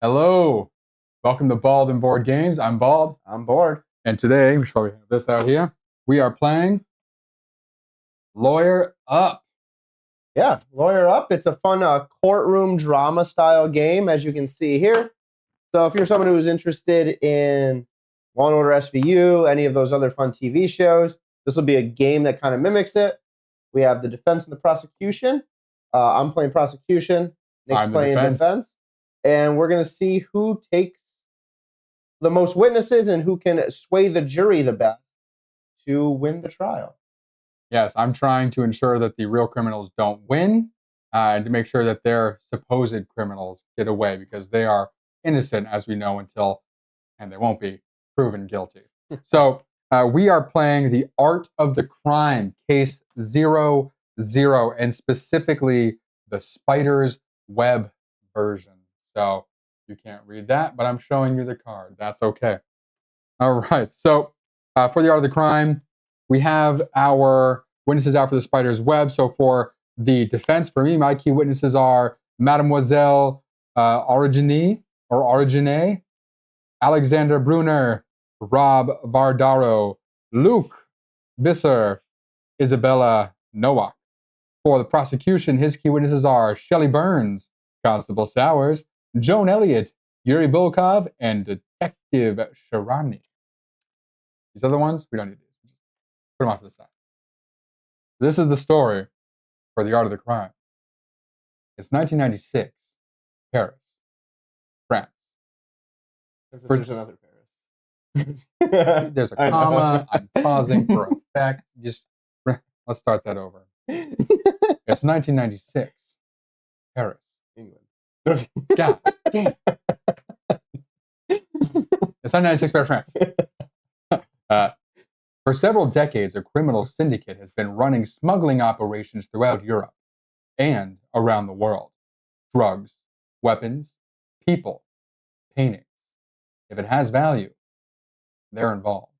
Hello, welcome to Bald and Board Games. I'm Bald, I'm bored. and today we should probably have this out here. We are playing Lawyer Up. Yeah, Lawyer Up. It's a fun courtroom drama style game, as you can see here. So if you're someone who's interested in Law and Order SVU, any of those other fun TV shows, this will be a game that kind of mimics it. We have the defense and the prosecution. I'm playing prosecution. Nick's I'm the playing defense. and we're going to see who takes the most witnesses and who can sway the jury the best to win the trial. Yes, I'm trying to ensure that the real criminals don't win and to make sure that their supposed criminals get away because they are innocent, as we know, and they won't be proven guilty. So we are playing The Art of the Crime, Case 00, and specifically the Spider's Web version. So you can't read that, but I'm showing you the card. That's okay. All right. So for The Art of the Crime, we have our witnesses out for the Spider's Web. So for the defense, for me, my key witnesses are Mademoiselle Origine, Alexander Brunner, Rob Vardaro, Luke Visser, Isabella Nowak. For the prosecution, his key witnesses are Shelley Burns, Constable Sowers, Joan Elliott, Yuri Volkov, and Detective Sharani. These other ones, we don't need these. Just put them off to the side. This is the story for The Art of the Crime. It's 1996, Paris, France. There's another Paris. There's a comma. I'm pausing for effect. Just let's start that over. It's 1996, Paris, England. God damn. It's 1996, Paris, France. For several decades, a criminal syndicate has been running smuggling operations throughout Europe and around the world. Drugs, weapons, people, paintings. If it has value, they're involved.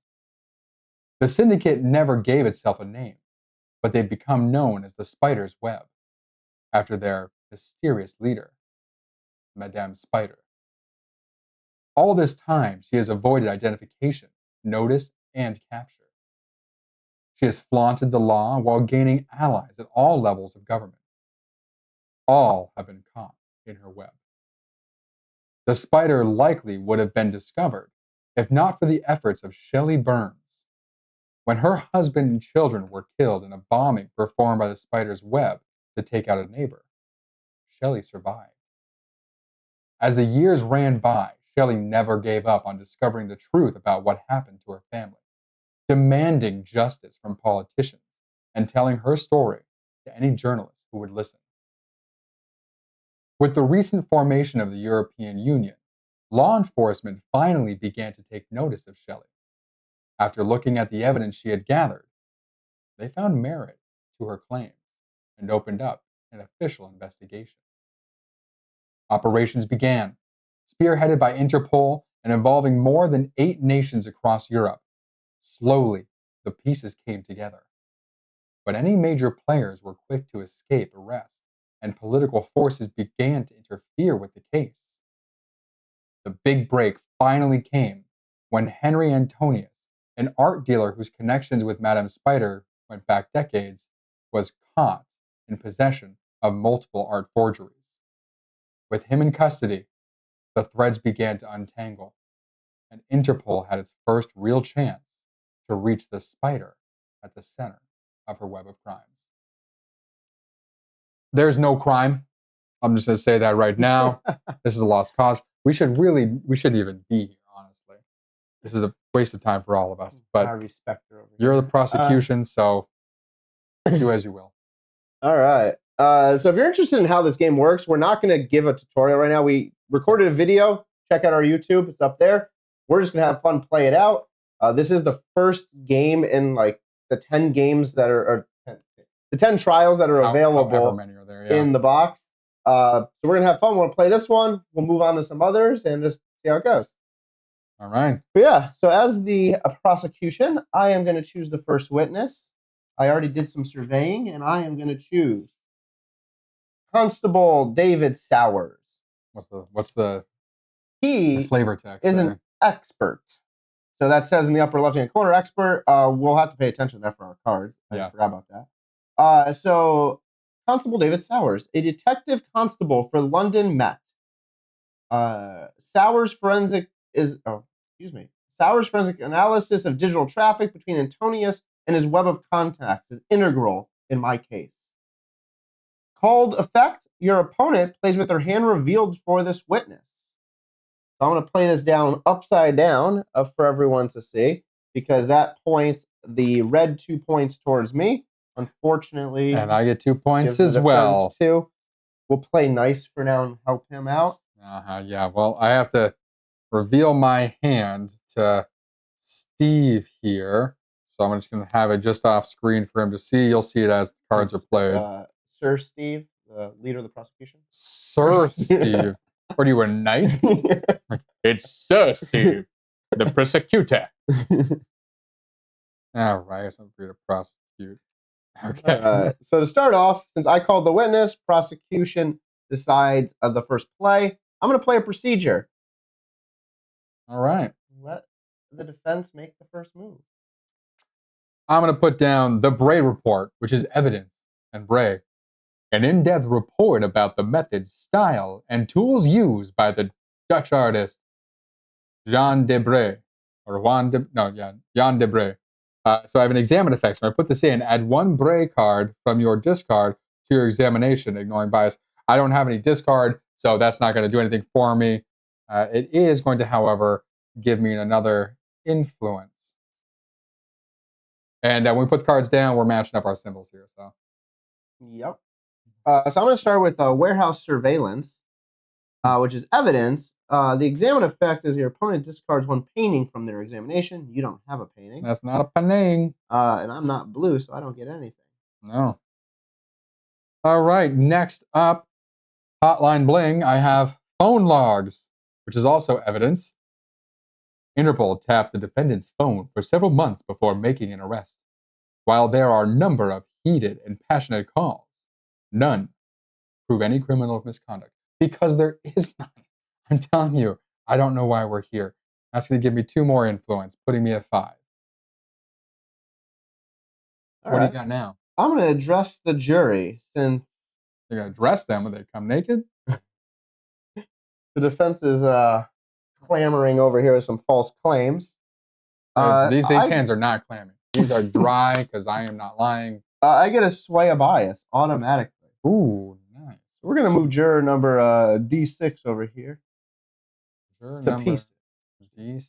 The syndicate never gave itself a name, but they've become known as the Spider's Web, after their mysterious leader, Madame Spider. All this time, she has avoided identification, notice, and capture. She has flaunted the law while gaining allies at all levels of government. All have been caught in her web. The Spider likely would have been discovered if not for the efforts of Shelley Burns. When her husband and children were killed in a bombing performed by the Spider's Web to take out a neighbor, Shelley survived. As the years ran by, Shelley never gave up on discovering the truth about what happened to her family, demanding justice from politicians and telling her story to any journalist who would listen. With the recent formation of the European Union, law enforcement finally began to take notice of Shelley. After looking at the evidence she had gathered, they found merit to her claims and opened up an official investigation. Operations began, spearheaded by Interpol and involving more than 8 nations across Europe. Slowly, the pieces came together. But any major players were quick to escape arrest, and political forces began to interfere with the case. The big break finally came when Henry Antonius, an art dealer whose connections with Madame Spider went back decades, was caught in possession of multiple art forgeries. With him in custody, the threads began to untangle, and Interpol had its first real chance to reach the Spider at the center of her web of crimes. There's no crime. I'm just going to say that right now. This is a lost cause. We shouldn't even be here, honestly. This is a waste of time for all of us. But I respect her over you're here. the prosecution, so do as you will. All right. So if you're interested in how this game works, we're not going to give a tutorial right now. We recorded a video. Check out our YouTube. It's up there. We're just going to have fun, play it out. This is the first game in like the 10 games that are the 10 trials that are available many are there, yeah. in the box. So we're going to have fun. We'll play this one. We'll move on to some others and just see how it goes. All right. But yeah, so as the prosecution, I am going to choose the first witness. I already did some surveying, and I am going to choose Constable David Sowers. What's the The He flavor text is there. an expert. So that says in the upper left-hand corner, expert. We'll have to pay attention to that for our cards. I forgot about that. So Constable David Sowers, a detective constable for London Met. Sowers' forensic analysis of digital traffic between Antonius and his web of contacts is integral in my case. Called effect, your opponent plays with their hand revealed for this witness. So I'm going to play this down upside down for everyone to see, because that points the red 2 points towards me. Unfortunately, and I get 2 points gives as the well. defense 2. We'll play nice for now and help him out. Yeah, well, I have to reveal my hand to Steve here. So I'm just going to have it just off screen for him to see. You'll see it as the cards are played. Sir Steve, the leader of the prosecution. Sir Steve. What are you, a knight? It's Sir Steve, the prosecutor. All right, it's not for you to prosecute. Okay. So to start off, since I called the witness, prosecution decides the first play. I'm going to play a procedure. All right. Let the defense make the first move. I'm going to put down the Bray report, which is evidence, and Bray, an in-depth report about the methods, style, and tools used by the Dutch artist Jan de Bray, Jan de Bray. So I have an examine effect. So I put this in, add 1 Bray card from your discard to your examination, ignoring bias. I don't have any discard, so that's not going to do anything for me. It is going to, however, give me another influence. And when we put the cards down, we're matching up our symbols here. So, yep. So I'm going to start with warehouse surveillance, which is evidence. The examine effect is your opponent discards 1 painting from their examination. You don't have a painting. That's not a painting. And I'm not blue, so I don't get anything. No. All right. Next up, Hotline Bling. I have phone logs, which is also evidence. Interpol tapped the defendant's phone for several months before making an arrest. While there are a number of heated and passionate calls, none prove any criminal misconduct, because there is none. I'm telling you, I don't know why we're here. That's going to give me 2 more influence, putting me at 5. What do you got now? I'm going to address the jury, since you're going to address them when they come naked? The defense is clamoring over here with some false claims. These hands are not clamming. These are dry, because I am not lying. I get a sway of bias automatically. Ooh, nice. We're going to move juror number D6 over here. Juror number D6.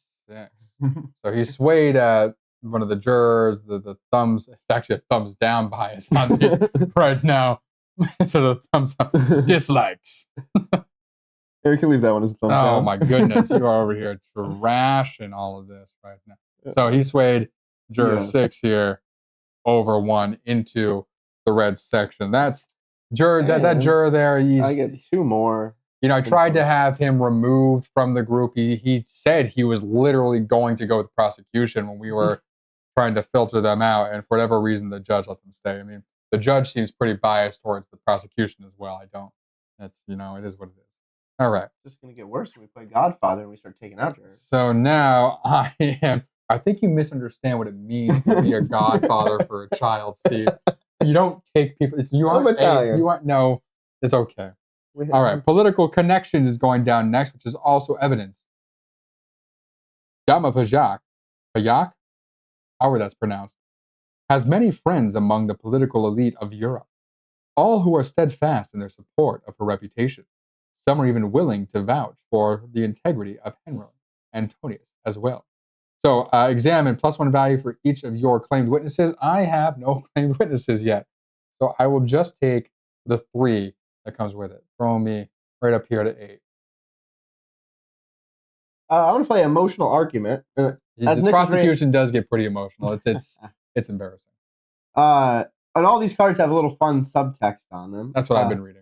So he swayed one of the jurors. The thumbs, it's actually a thumbs down bias on these right now. So the thumbs up. Dislikes. We can leave that one as a thumbs down. Oh my goodness, you are over here trashing all of this right now. So he swayed juror 6 here over 1 into the red section. That's juror. That juror there. I get 2 more. I tried to have him removed from the group. He said he was literally going to go with prosecution when we were trying to filter them out, and for whatever reason, the judge let them stay. I mean, the judge seems pretty biased towards the prosecution as well. I don't. That's it is what it is. All right. It's just gonna get worse when we play Godfather and we start taking out jurors. So now I think you misunderstand what it means to be a godfather for a child, Steve. You don't take people. I'm Italian. No, it's okay. All right. Political connections is going down next, which is also evidence. Jama Pajak, however that's pronounced, has many friends among the political elite of Europe, all who are steadfast in their support of her reputation. Some are even willing to vouch for the integrity of Henry Antonius as well. So examine +1 value for each of your claimed witnesses. I have no claimed witnesses yet. So I will just take the 3 that comes with it. Throw me right up here to 8. I want to play emotional argument. The prosecution does get pretty emotional. It's embarrassing. And all these cards have a little fun subtext on them. That's what I've been reading.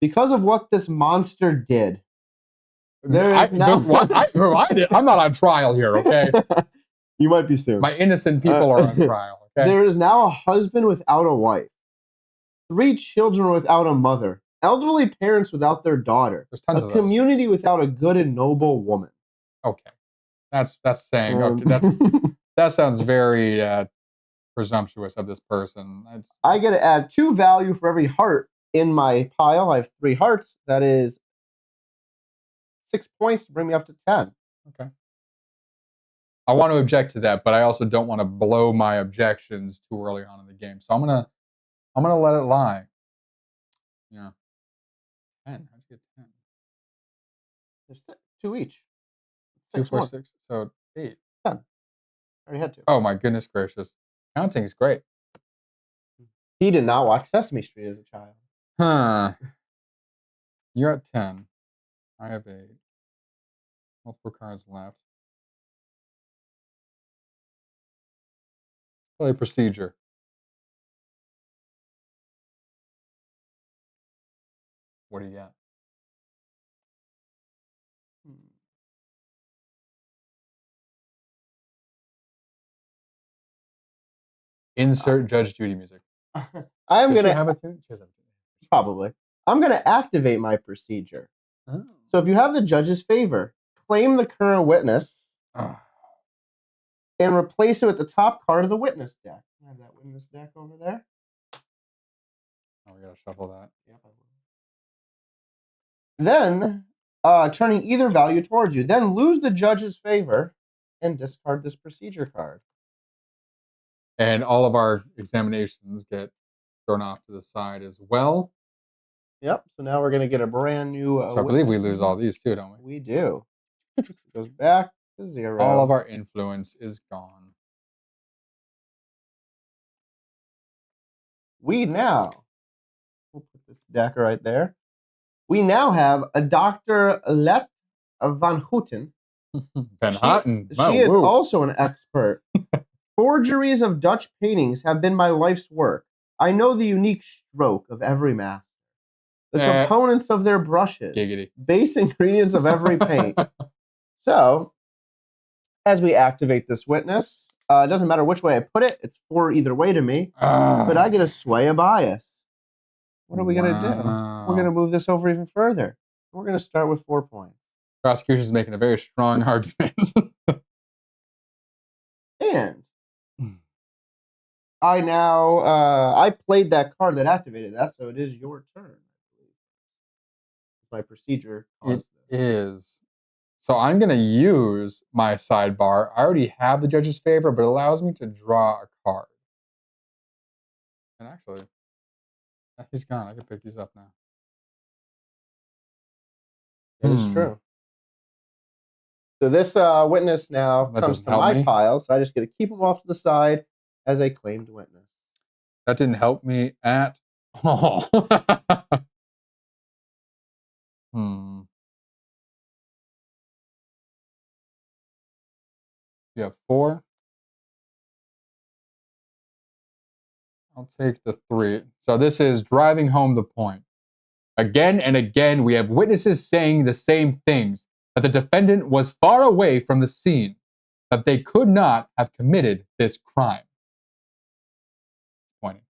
Because of what this monster did. I'm not on trial here, okay? You might be soon. My innocent people are on trial, okay? There is now a husband without a wife, 3 children without a mother, Elderly parents without their daughter. There's tons A of those. community without a good and noble woman. Okay. That's saying, okay, that sounds very presumptuous of this person. I get to add 2 value for every heart in my pile. I have 3 hearts. That is 6 points to bring me up to 10. Okay. I want to object to that, but I also don't want to blow my objections too early on in the game. So I'm gonna let it lie. Yeah. 10. How'd you get 10? There's 2 each. 2, 6 4, more. 6. So 8. 10. I already had 2. Oh my goodness gracious. Counting is great. He did not watch Sesame Street as a child. Huh. You're at 10. I have 8. Multiple cards left. Play procedure. What do you got? Insert Judge Judy music. I'm Does she gonna have a tune? She has a tune. probably. I'm gonna activate my procedure. Oh. So if you have the judge's favor, claim the current witness and replace it with the top card of the witness deck. I have that witness deck over there. Oh, we gotta shuffle that. Yep, I will. Then, turning either value towards you. Then lose the judge's favor and discard this procedure card. And all of our examinations get thrown off to the side as well. Yep. So now we're going to get a brand new. So I believe we lose all these too, don't we? We do. It goes back to 0. All of our influence is gone. We now, we'll put this deck right there. We now have a Dr. Let van Houten. Van Houten. She is also an expert. Forgeries of Dutch paintings have been my life's work. I know the unique stroke of every master, the components of their brushes, giggity. Base ingredients of every paint. So, as we activate this witness, it doesn't matter which way I put it. It's 4 either way to me. But I get to sway a bias. What are we going to do? We're going to move this over even further. We're going to start with 4 points. Prosecution is making a very strong argument. And I now, I played that card that activated that, so it is your turn. My procedure. It is. So I'm going to use my sidebar. I already have the judge's favor, but it allows me to draw a card. And actually, he's gone. I can pick these up now. It is true. So this witness now comes to my pile, so I just get to keep him off to the side as a claimed witness. That didn't help me at all. You have 4. I'll take the 3. So this is driving home the point. Again and again, we have witnesses saying the same things, that the defendant was far away from the scene, that they could not have committed this crime. Pointing.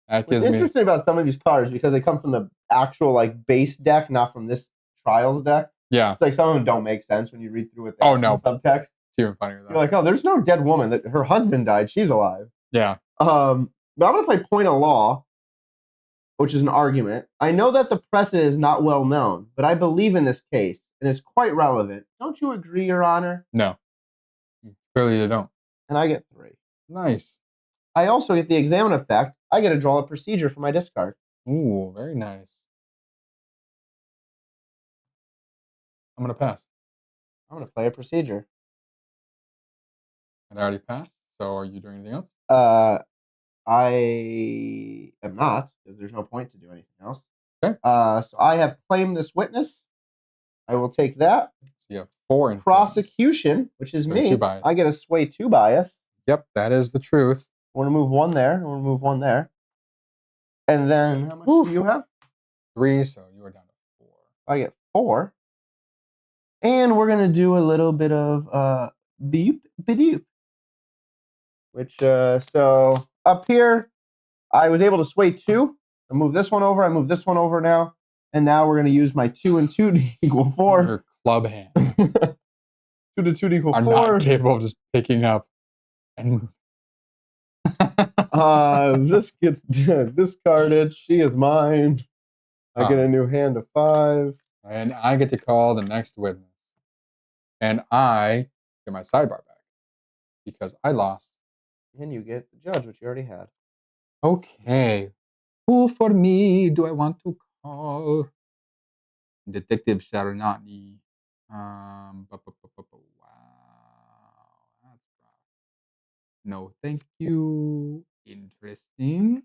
What's interesting about some of these cards, because they come from the actual base deck, not from this trials deck. Yeah. It's like some of them don't make sense when you read through it. Oh, no. Subtext. It's even funnier though. You're like, oh, there's no dead woman. That her husband died. She's alive. Yeah. But I'm going to play point of law, which is an argument. I know that the precedent is not well known, but I believe in this case, and it's quite relevant. Don't you agree, Your Honor? No. Clearly you don't. And I get 3. Nice. I also get the examine effect. I get to draw a procedure for my discard. Ooh, very nice. I'm going to pass. I'm going to play a procedure. And I already passed, so are you doing anything else? I am not, because there's no point to do anything else. Okay. So I have claimed this witness. I will take that. So you have 4 in prosecution, which is me. I get a sway 2 bias. Yep, that is the truth. I want to move 1 there. I want to move 1 there. And then how much do you have? 3, so you are down to 4. I get 4. And we're going to do a little bit of beep, bedoop. Which, so up here, I was able to sway 2. I move this one over. I move this one over now. And now we're going to use my 2 and 2 to equal 4. Your club hand 2 to 2 to equal are 4. not capable of just picking up and This gets discarded. She is mine. I get a new hand of 5. And I get to call the next witness. And I get my sidebar back because I lost. And you get the judge, which you already had. Okay. Who for me do I want to call? Detective Sharonati. Wow. That's rough. No, thank you. Interesting.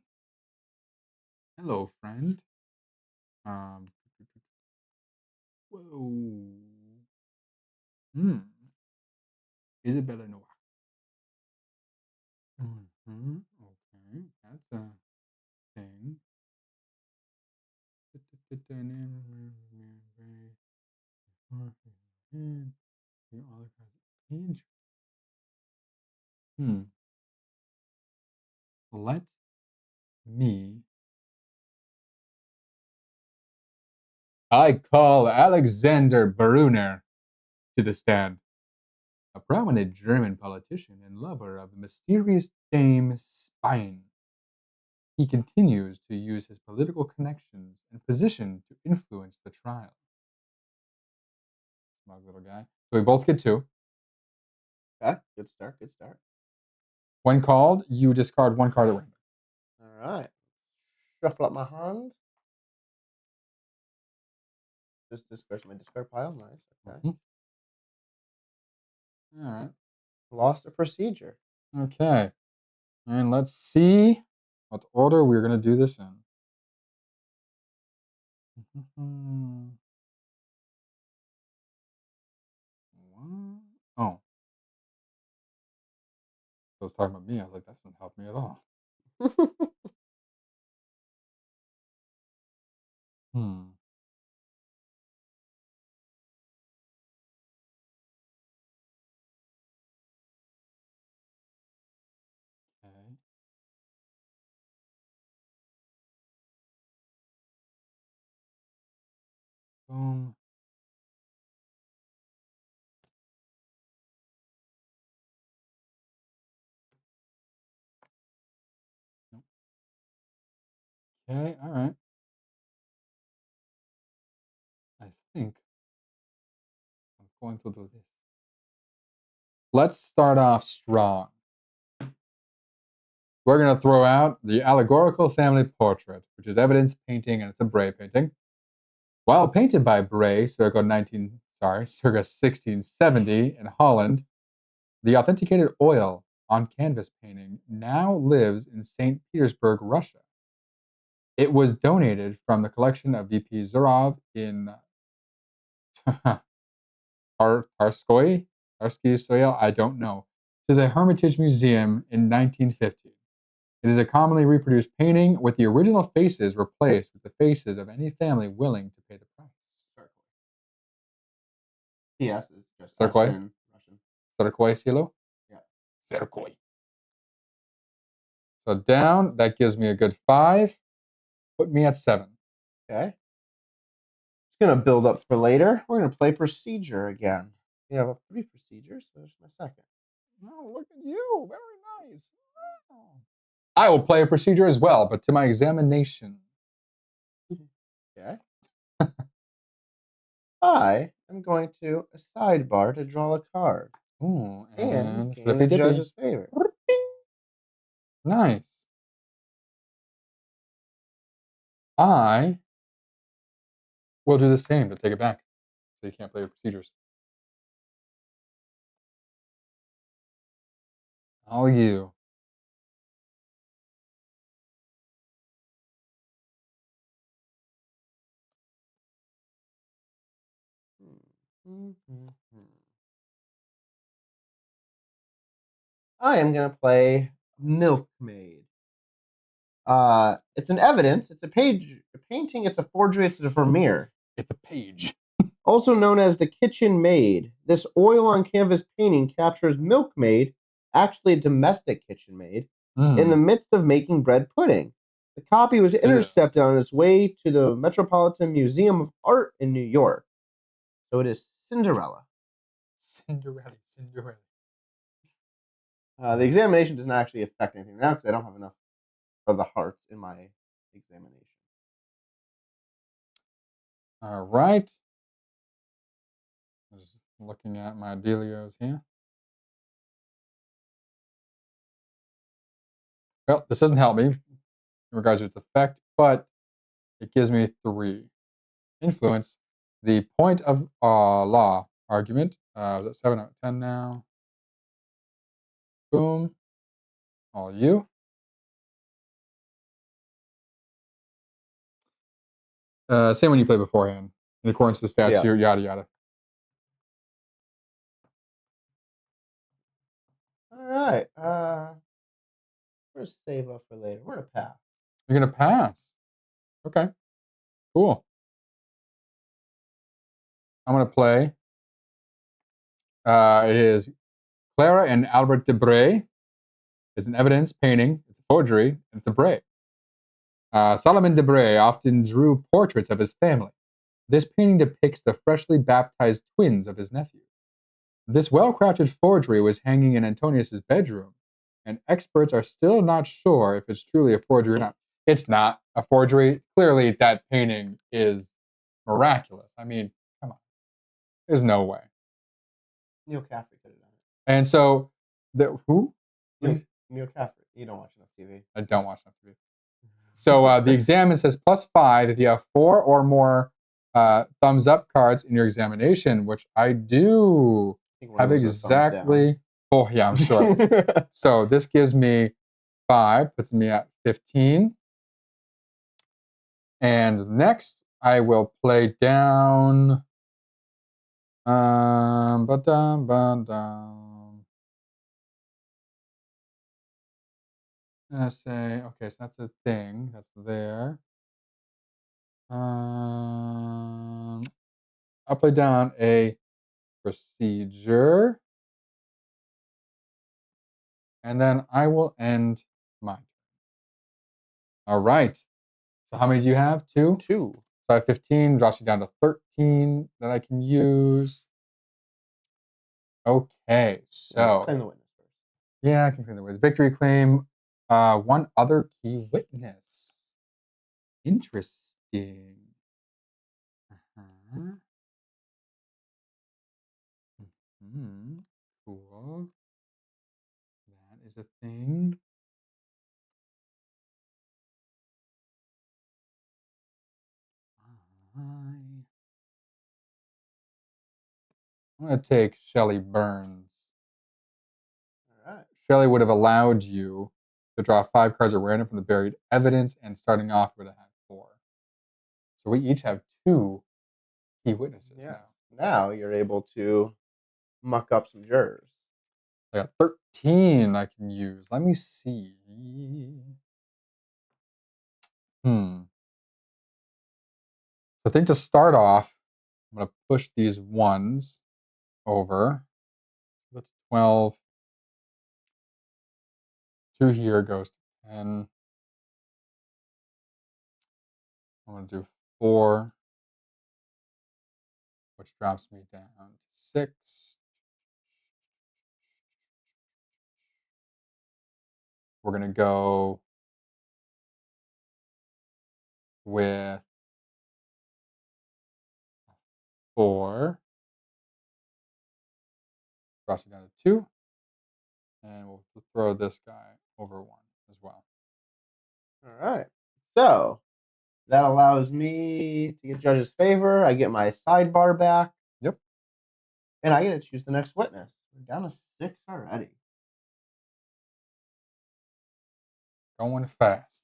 Hello, friend. Um. Whoa. Isabella Noir. Okay, that's a thing. Let me. I call Alexander Brunner to the stand, a prominent German politician and lover of the mysterious Dame Spine. He continues to use his political connections and position to influence the trial. Smug little guy. So we both get 2. Okay, good start. Good start. When called, you discard 1 card at random. All right. Shuffle up my hand. Just discard my discard pile. Nice. Okay. All right. Lost a procedure. Okay. And let's see what order we're going to do this in. Oh. I was talking about me. I was like, that doesn't help me at all. Okay. Boom. Nope. Okay. All right. I think I'm going to do this. Let's start off strong. We're going to throw out the allegorical family portrait, which is evidence painting, and it's a Bray painting. While painted by Bray circa 1670 in Holland, the authenticated oil on canvas painting now lives in St. Petersburg, Russia. It was donated from the collection of VP Zurov in Tarskoy Soil, I don't know, to the Hermitage Museum in 1915. It is a commonly reproduced painting with the original faces replaced with the faces of any family willing to pay the price. Yes, is just Circoy? in Russian. Circoy Silo? Yeah. Circoy. So down, that gives me a good 5. Put me at 7. Okay. It's going to build up for later. We're going to play procedure again. We have 3 procedures, so there's my second. Oh, look at you. Very nice. Oh. I will play a procedure as well, but to my examination. Okay. I am going to a sidebar to draw a card. Ooh, And and gain the judge's favor. Nice. I will do the same to take it back. So you can't play with procedures. All you. I am going to play Milkmaid. It's an evidence. It's a painting. It's a forgery. It's a Vermeer. It's a page. Also known as the Kitchen Maid. This oil on canvas painting captures Milkmaid, actually a domestic kitchen maid, in the midst of making bread pudding. The The copy was intercepted on its way to the Metropolitan Museum of Art in New York. So it is Cinderella. Cinderella. The examination does not actually affect anything now because I don't have enough of the hearts in my examination. All right. Just looking at my dealios here. Well, this doesn't help me in regards to its effect, but it gives me 3. Influence. The point of law argument. Was it 7 out of 10 now? Boom. All you. Same when you play beforehand. In accordance to the statute, yada yada. All right. We're gonna save up for later. We're gonna pass. You're gonna pass. Okay. Cool. I'm gonna play. It is Clara and Albert Debray. It's an evidence painting. It's a forgery. And it's a Bray. Solomon Debray often drew portraits of his family. This painting depicts the freshly baptized twins of his nephew. This well-crafted forgery was hanging in Antonius's bedroom, and experts are still not sure if it's truly a forgery or not. It's not a forgery. Clearly, that painting is miraculous. I mean, come on. There's no way. Neil Caffrey could have done it. And so, who? Neil Caffrey. You don't watch enough TV. I don't watch enough TV. So the exam says +5 if you have 4 or more thumbs up cards in your examination, which I do have exactly. Oh, yeah, I'm sure. So this gives me 5, puts me at 15. And next, I will play down. Let's say, okay, so that's a thing. That's there. I'll play down a procedure. And then I will end my turn. All right. So how many do you have? 2? 2. So I have 15, drops you down to 13 that I can use. Okay, so Claim the witness first. yeah, I can claim the witness. Victory claim. One other key witness. Interesting. Uh-huh. Cool. That is a thing. I'm going to take Shelley Burns. All right. Shelley would have allowed you to draw 5 cards at random from the buried evidence, and starting off would have had 4. So we each have 2 key witnesses now. Now you're able to muck up some jurors. I got 13 I can use. Let me see. So I think to start off, I'm going to push these 1s over. That's 12. 2 here goes to 10. I'm going to do 4, which drops me down to 6. We're going to go with 4. Drops it down to 2. And we'll throw this guy over 1 as well. All right. So that allows me to get judge's favor. I get my sidebar back. Yep. And I get to choose the next witness. We're down to 6 already. Going fast.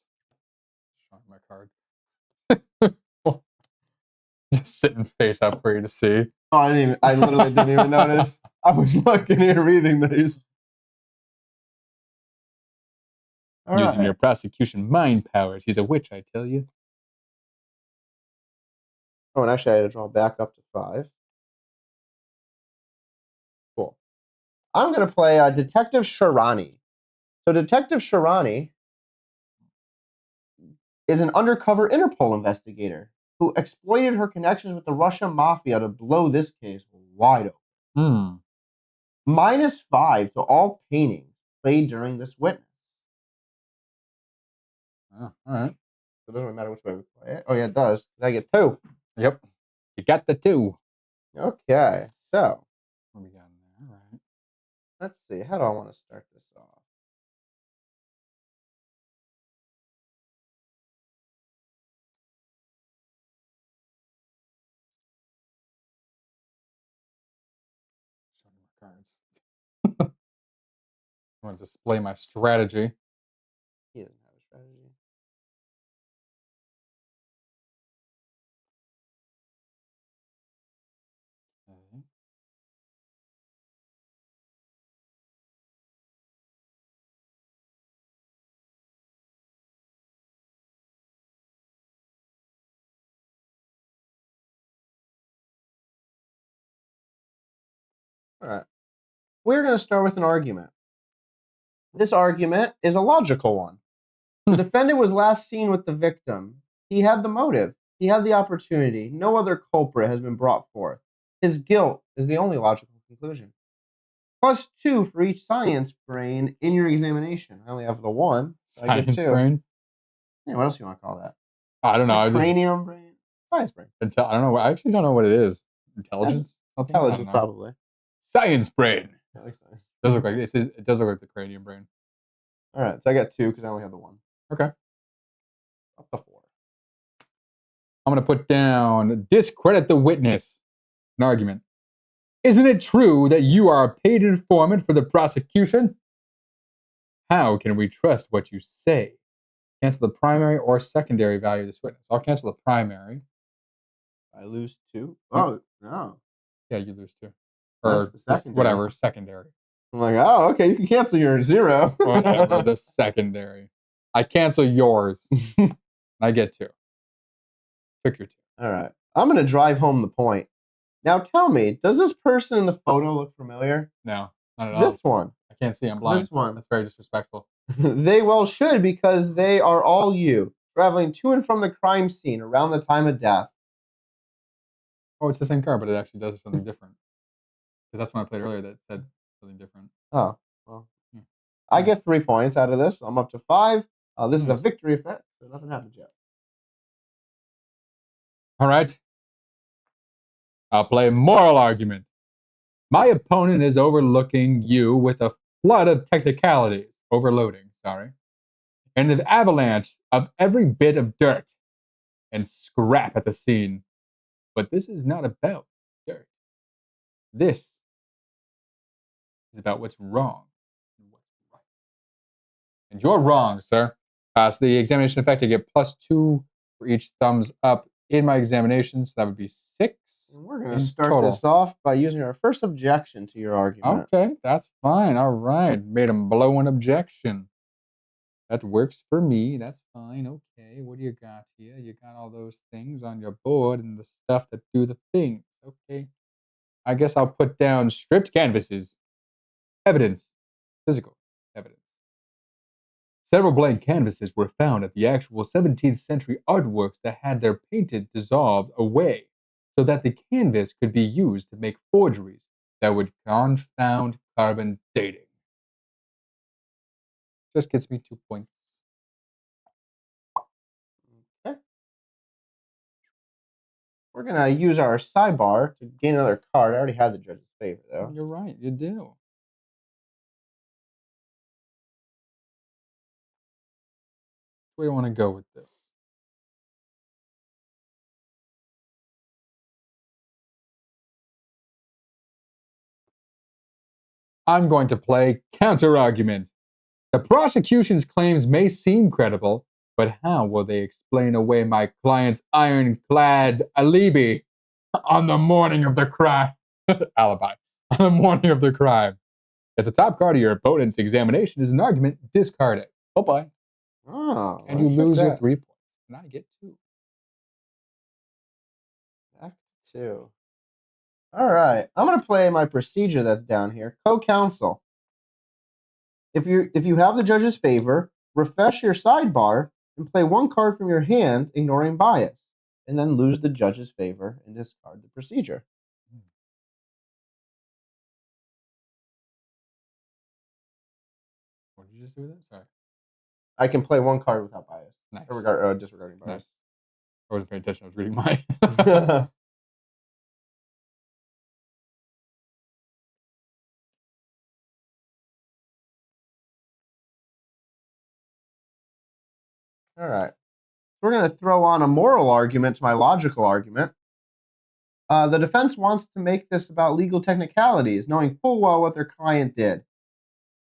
Showing my card. Just sitting face up for you to see. Oh, I literally didn't even notice. I was looking here reading these. All Using your prosecution mind powers. He's a witch, I tell you. Oh, and actually I had to draw back up to 5. Cool. I'm going to play Detective Sharani. So Detective Sharani is an undercover Interpol investigator who exploited her connections with the Russian mafia to blow this case wide open. -5 to all paintings played during this witness. Oh, all right. So it doesn't really matter which way we play it. Oh, yeah, it does. I get 2. Yep. You got the 2. Okay, so What we got in there? All right. let's see. How do I want to start this off? Show me my cards. I want to display my strategy. He doesn't have a strategy. Okay. All right. We're going to start with an argument. This argument is a logical one. The defendant was last seen with the victim. He had the motive. He had the opportunity. No other culprit has been brought forth. His guilt is the only logical conclusion. +2 for each science brain in your examination. I only have the 1. So I get Science 2. brain. Yeah, what else do you want to call that? I don't know. I just Cranium brain? Science brain. I don't know. I actually don't know what it is. Intelligence? Something? I don't Intelligence, know. probably. Science brain. I like science. Does look like it does look like the cranium brain. All right, so I got 2 because I only have the 1. Okay. Up to 4. I'm gonna put down discredit the witness. An argument. Isn't it true that you are a paid informant for the prosecution? How can we trust what you say? Cancel the primary or secondary value of this witness. I'll cancel the primary. I lose 2. Yep. Oh, no. Yeah, you lose 2. That's Or the secondary. whatever, secondary. I'm like, oh, okay, you can cancel your 0. Whatever, the secondary. I cancel yours. I get 2. Took your 2. All right. I'm going to drive home the point. Now tell me, does this person in the photo look familiar? No, not at all. This one. I can't see. I'm blind. This one. That's very disrespectful. They well should, because they are all you, traveling to and from the crime scene around the time of death. Oh, it's the same card, but it actually does something different. Because that's when I played earlier that said something different. Oh, well. Yeah. I get 3 points out of this. I'm up to 5. This is a Nice. victory effect, so nothing happens yet. All right. I'll play moral argument. My opponent is overlooking you with a flood of technicalities, overloading, sorry, and an avalanche of every bit of dirt and scrap at the scene. But this is not about dirt. This is about what's wrong and what's right. And you're wrong, sir. So the examination effect, I get +2 for each thumbs up in my examination, so that would be 6. And we're going to start this off by using our first objection to your argument. Okay, that's fine. All right. Made him blow an objection. That works for me. That's fine. Okay, what do you got here? You got all those things on your board and the stuff that do the things. Okay. I guess I'll put down stripped canvases. Evidence. Physical evidence. Several blank canvases were found at the actual 17th century artworks that had their painted dissolved away, so that the canvas could be used to make forgeries that would confound carbon dating. Just gets me 2 points. Okay. We're going to use our sidebar to gain another card. I already have the judge's favor, though. You're right, you do. Where do you want to go with this? I'm going to play counter-argument. The prosecution's claims may seem credible, but how will they explain away my client's ironclad alibi on the morning of the crime? Alibi. On the morning of the crime. If the top card of your opponent's examination is an argument, discard it. Bye-bye. Oh, And you lose your 3 points. And I get 2. Back to 2. All right. I'm going to play my procedure that's down here. Co-counsel. If you have the judge's favor, refresh your sidebar and play one card from your hand, ignoring bias, and then lose the judge's favor and discard the procedure. What did you just do with it? Sorry. I can play one card without bias. Nice. Or disregarding bias. Nice. I wasn't paying attention. I was reading mine. All right. We're going to throw on a moral argument to my logical argument. The defense wants to make this about legal technicalities, knowing full well what their client did.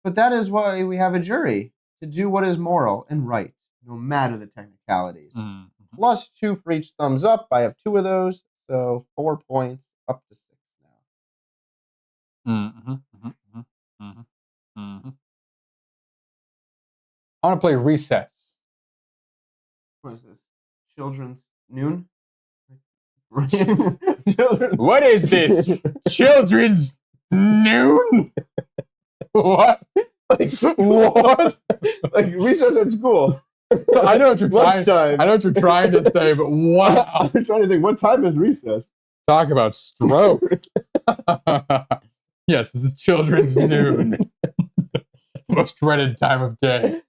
But that is why we have a jury, to do what is moral and right, no matter the technicalities. Mm-hmm. +2 for each thumbs up. I have 2 of those, so 4 points, up to 6 now. Mm-hmm. Mm-hmm. Mm-hmm. Mm-hmm. I want to play Recess. What is this? Children's Noon? What is this? Children's Noon? What? What? Like recess at school. I know what you're trying. Lunchtime. I know what you're trying to say, but wow! I'm trying to think. What time is recess? Talk about stroke. Yes, this is children's noon. Most dreaded time of day.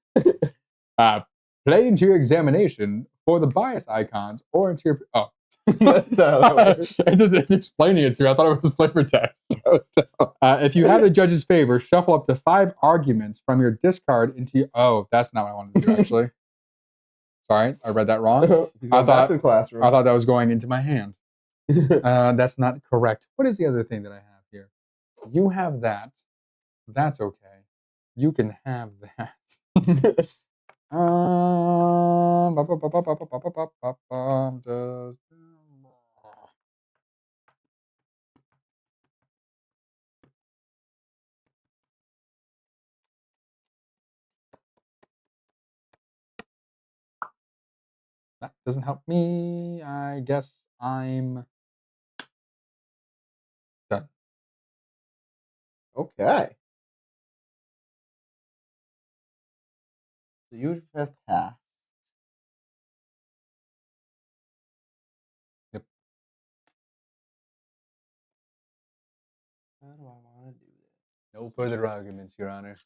Play into your examination for the bias icons or into your. Oh. It's explaining it to me. I thought it was flavor text. If you have the judge's favor, shuffle up to 5 arguments from your discard into your. Oh, that's not what I wanted to do, actually. Sorry, I read that wrong. I thought that was going into my hand. That's not correct. What is the other thing that I have here? You have that. That's okay. You can have that. That doesn't help me. I guess I'm done. Okay. So you have passed. Yep. How do I want to do this? No further arguments, Your Honor.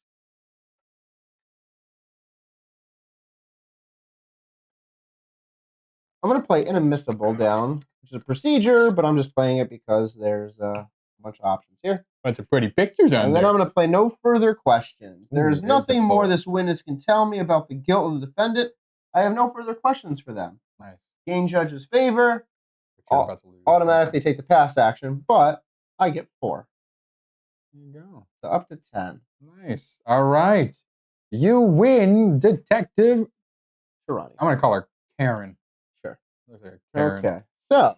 I'm going to play Inadmissible down, which is a procedure, but I'm just playing it because there's a bunch of options here. Bunch of pretty pictures on And then there. I'm going to play No Further Questions. There is Ooh, nothing more this witness can tell me about the guilt of the defendant. I have no further questions for them. Nice. Gain judge's favor. But you're about to lose. Automatically take the pass action, but I get 4. There you go. So up to 10. Nice. All right. You win, Detective. Shirani. I'm going to call her Karen. Sure. Looks like Karen. Okay. So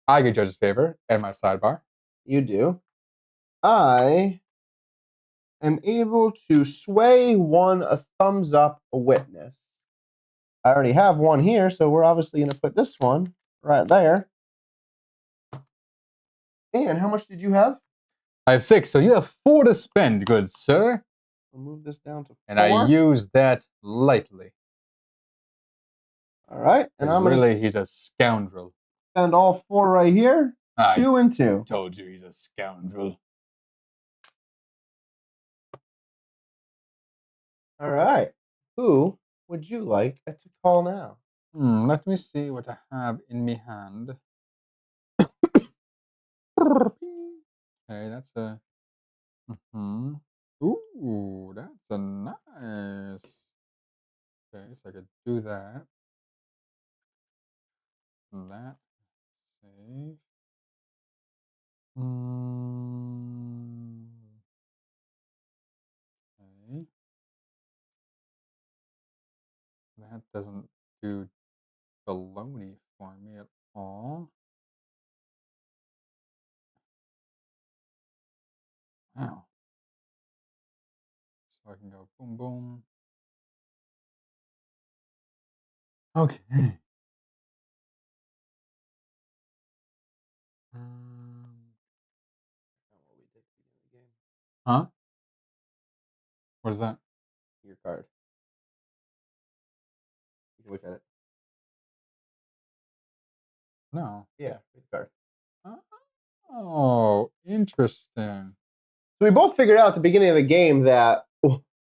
I get judge's favor and my sidebar. you do. I am able to sway a thumbs up a witness. I already have one here, so we're obviously going to put this one right there. And how much did you have? I have 6, so you have 4 to spend, good sir. We'll move this down to 4. And I use that lightly. All right. And I'm really, he's a scoundrel. Spend all 4 right here. 2 and 2. Told you he's a scoundrel. All right. Who would you like to call now? Let me see what I have in me hand. Okay, that's a. Ooh, that's a nice. Okay, so I could do that. That. Save. Okay. That doesn't do baloney for me at all. Wow. So I can go boom, boom. Okay. Huh? What is that? Your card. Look at it. No. Yeah, good card. Oh, interesting. So we both figured out at the beginning of the game that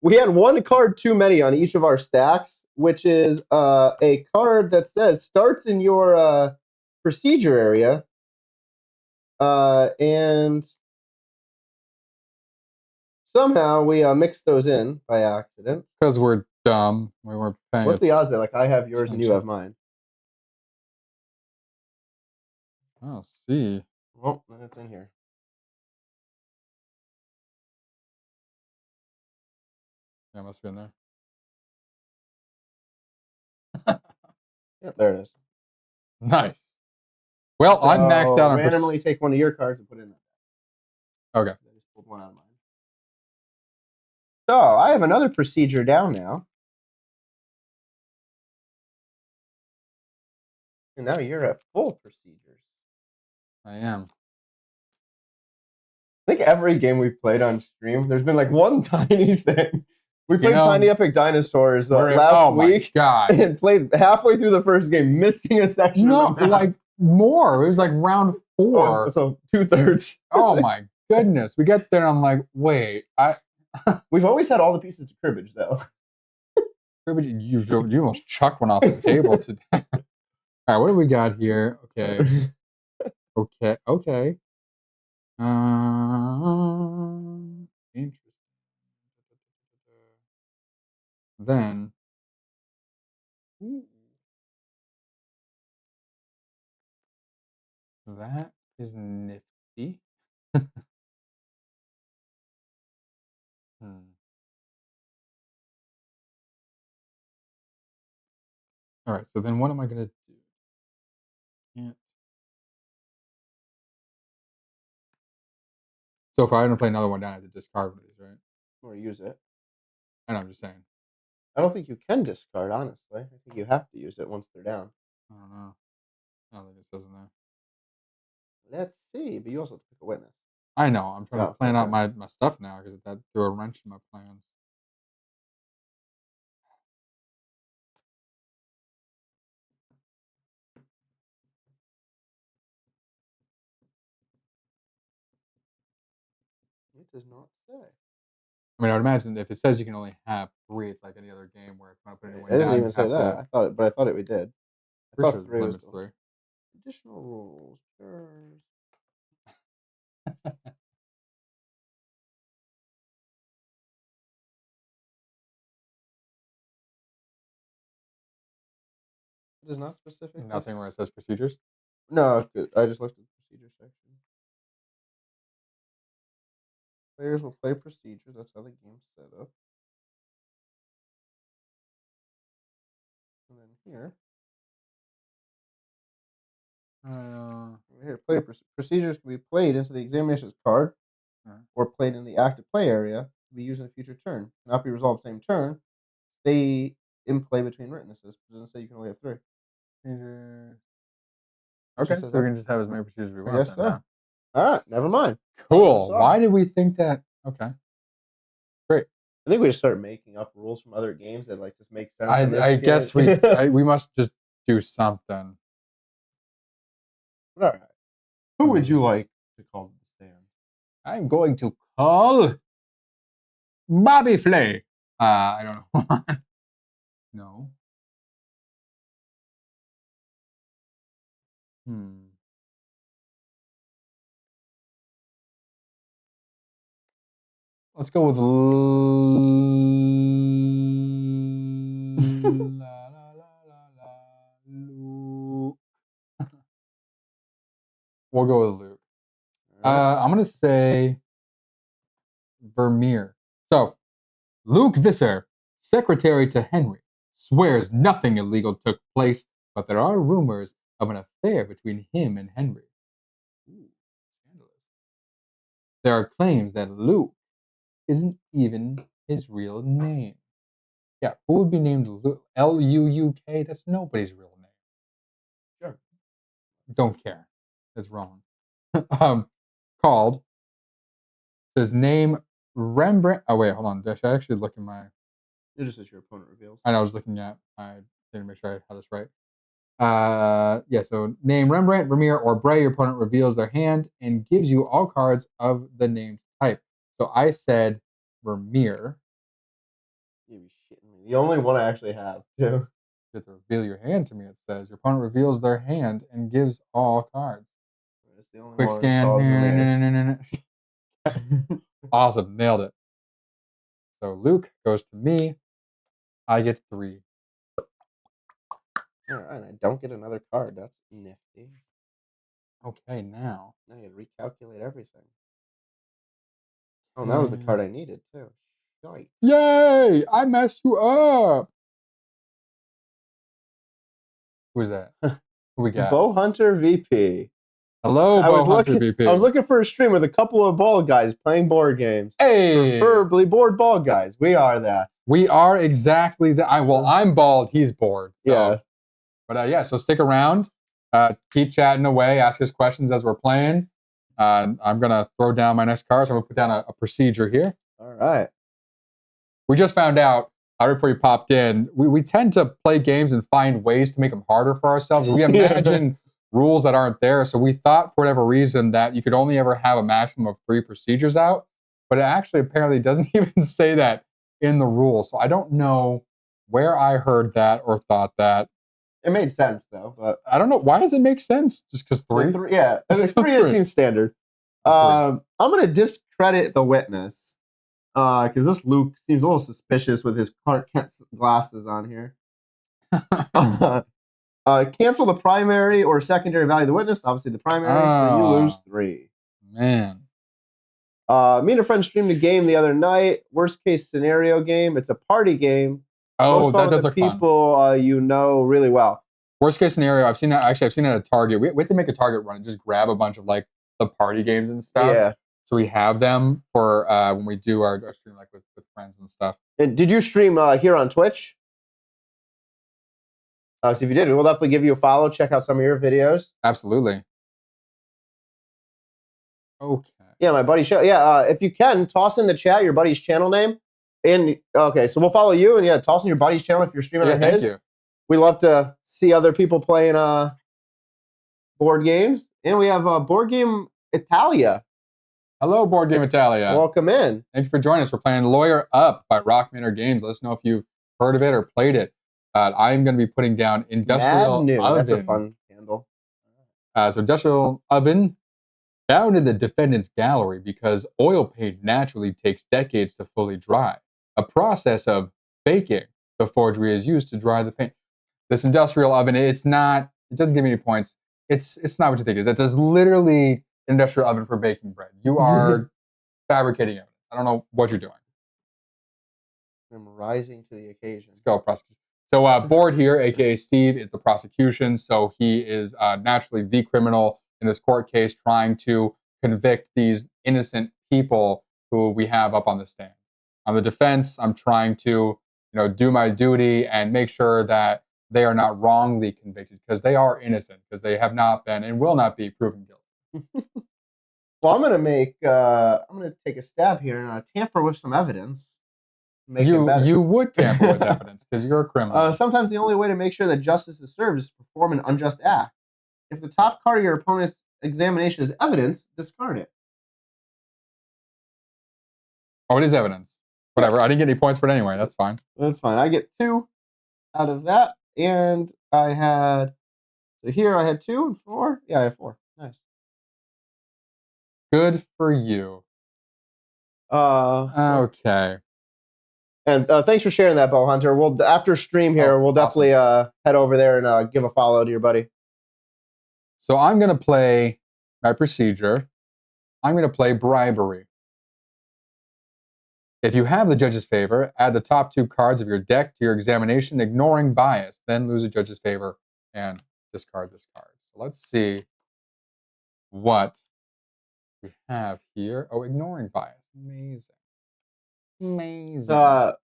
we had one card too many on each of our stacks, which is a card that says starts in your procedure area, and somehow we mixed those in by accident. Because we're dumb. We weren't paying What's the odds that like I have yours and you attention. have mine? I'll see. Well, then it's in here. Yeah, it must be in there. Yep, there it is. Nice. Well, I'm maxed out on randomly take one of your cards and put it in there. Okay. I just pulled one out of mine. So I have another procedure down now. And now you're at full procedures. I am. I think every game we've played on stream, there's been like one tiny thing. We played Tiny Epic Dinosaurs last week and played halfway through the first game, missing a section. No, like more. It was like round 4. So 2/3. Oh my goodness. We get there and I'm like, wait. We've always had all the pieces of cribbage though. Cribbage, you almost chucked one off the table today. All right, what do we got here? Okay. Okay. Interesting. Then, that is nifty. All right, so then what am I going to do? Can't. So if I want to play another one down, I have to discard one of these, right? Or use it. I know, I'm just saying. I don't think you can discard, honestly. I think you have to use it once they're down. I don't know. I don't think it says in there. Let's see, but you also have to pick a witness. I know. I'm trying to plan out my stuff now because that threw a wrench in my plans. It does not say. I mean, I would imagine if it says you can only have 3, it's like any other game where if you want to put anyone It doesn't down, even say that. I thought it did. I thought 3 was 3. Additional rules. Sure. It is not specific. Nothing where it says procedures? No, I just looked at the procedure section. Players will play procedures. That's how the game's set up. And then here. Here, procedures can be played into the examinations card or played in the active play area to be used in a future turn. Cannot be resolved same turn. Stay in play between witnesses. It doesn't say you can only have 3. Okay, so we can just have as many procedures as we want. I guess so. All right, never mind. Cool. Why did we think that? Okay. Great. I think we just start making up rules from other games that like just make sense. I guess we must just do something. All right. Who would you like to call the stand? I'm going to call Bobby Flay. I don't know. No. Let's go with Luke. We'll go with Luke. I'm going to say Vermeer. So, Luke Visser, secretary to Henry, swears nothing illegal took place, but there are rumors of an affair between him and Henry. Ooh, scandalous. There are claims that Luke isn't even his real name. Yeah, who would be named Luke? L-U-U-K? That's nobody's real name. Sure. Don't care. It's wrong. Called. Says name Rembrandt. Oh, wait, hold on. Should I actually look at my... It just says your opponent reveals. I know, I was looking at my Let me make sure I have this right. Yeah, so name Rembrandt, Vermeer, or Bray. Your opponent reveals their hand and gives you all cards of the named type. So I said Vermeer. You be shitting me. The only one I actually have, too. You have to reveal your hand to me, it says. Your opponent reveals their hand and gives all cards. It's the only Quick one scan. called Vermeer. Awesome, nailed it. So Luke goes to me. I get 3. All right, I don't get another card. That's nifty. Okay, now. Now you recalculate everything. Oh, and that was the card I needed, too. Yikes. Yay! I messed you up. Who's that? Who we got? Bow Hunter VP. Hello, Bow Hunter VP. I was looking for a stream with a couple of bald guys playing board games. Hey! Preferably bored bald guys. We are that. We are exactly that. I'm bald. He's bored. So. Yeah. But yeah, so stick around. Keep chatting away. Ask us questions as we're playing. I'm going to throw down my next card. So I'm going to put down a procedure here. All right. We just found out, right before you popped in, we tend to play games and find ways to make them harder for ourselves. We imagine rules that aren't there. So we thought, for whatever reason, that you could only ever have a maximum of 3 procedures out. But it actually apparently doesn't even say that in the rules. So I don't know where I heard that or thought that. It made sense, though. But I don't know. Why does it make sense? Just because 3? Yeah. 3 seems standard. I'm going to discredit the witness. Because this Luke seems a little suspicious with his Clark Kent glasses on here. Cancel the primary or secondary value of the witness. Obviously, the primary, so you lose 3. Man. Me and a friend streamed a game the other night. Worst case scenario game. It's a party game. Oh, that does look people fun. You know really well. Worst case scenario. I've seen that. Actually, I've seen it at Target. We have to make a Target run and just grab a bunch of like the party games and stuff. Yeah. So we have them for when we do our stream, like with friends and stuff. And did you stream here on Twitch? So if you did, we'll definitely give you a follow. Check out some of your videos. Absolutely. Okay. Yeah, my buddy's show. Yeah, if you can, toss in the chat your buddy's channel name. And okay, so we'll follow you, and yeah, toss in your buddy's channel if you're streaming on his. Thank you. We love to see other people playing board games, and we have Board Game Italia. Hello, Board Game Italia. Welcome in. Thank you for joining us. We're playing Lawyer Up by Rock Manor Games. Let us know if you've heard of it or played it. I'm going to be putting down Industrial Oven. That's a fun handle. So Industrial Oven, found in the defendant's gallery because oil paint naturally takes decades to fully dry. A process of baking the forgery is used to dry the paint. This industrial oven, it doesn't give me any points. It's not what you think it is. It's literally an industrial oven for baking bread. You are fabricating evidence. I don't know what you're doing. I'm rising to the occasion. Let's go, prosecution. So Board here, aka Steve, is the prosecution. So he is naturally the criminal in this court case, trying to convict these innocent people who we have up on the stand. On the defense, I'm trying to, do my duty and make sure that they are not wrongly convicted because they are innocent, because they have not been and will not be proven guilty. Well, I'm gonna take a stab here and tamper with some evidence. You would tamper with evidence because you're a criminal. Sometimes the only way to make sure that justice is served is to perform an unjust act. If the top card of your opponent's examination is evidence, discard it. Oh, it is evidence. Whatever. I didn't get any points for it anyway. That's fine. That's fine. I get 2 out of that. And I had 2 and 4. Yeah, I have 4. Nice. Good for you. Okay. And thanks for sharing that, Bow Hunter. We'll after stream here, we'll definitely head over there and give a follow to your buddy. So I'm going to play my procedure. I'm going to play bribery. If you have the judge's favor, add the top 2 cards of your deck to your examination, ignoring bias. Then lose a judge's favor and discard this card. So let's see what we have here. Oh, ignoring bias. Amazing.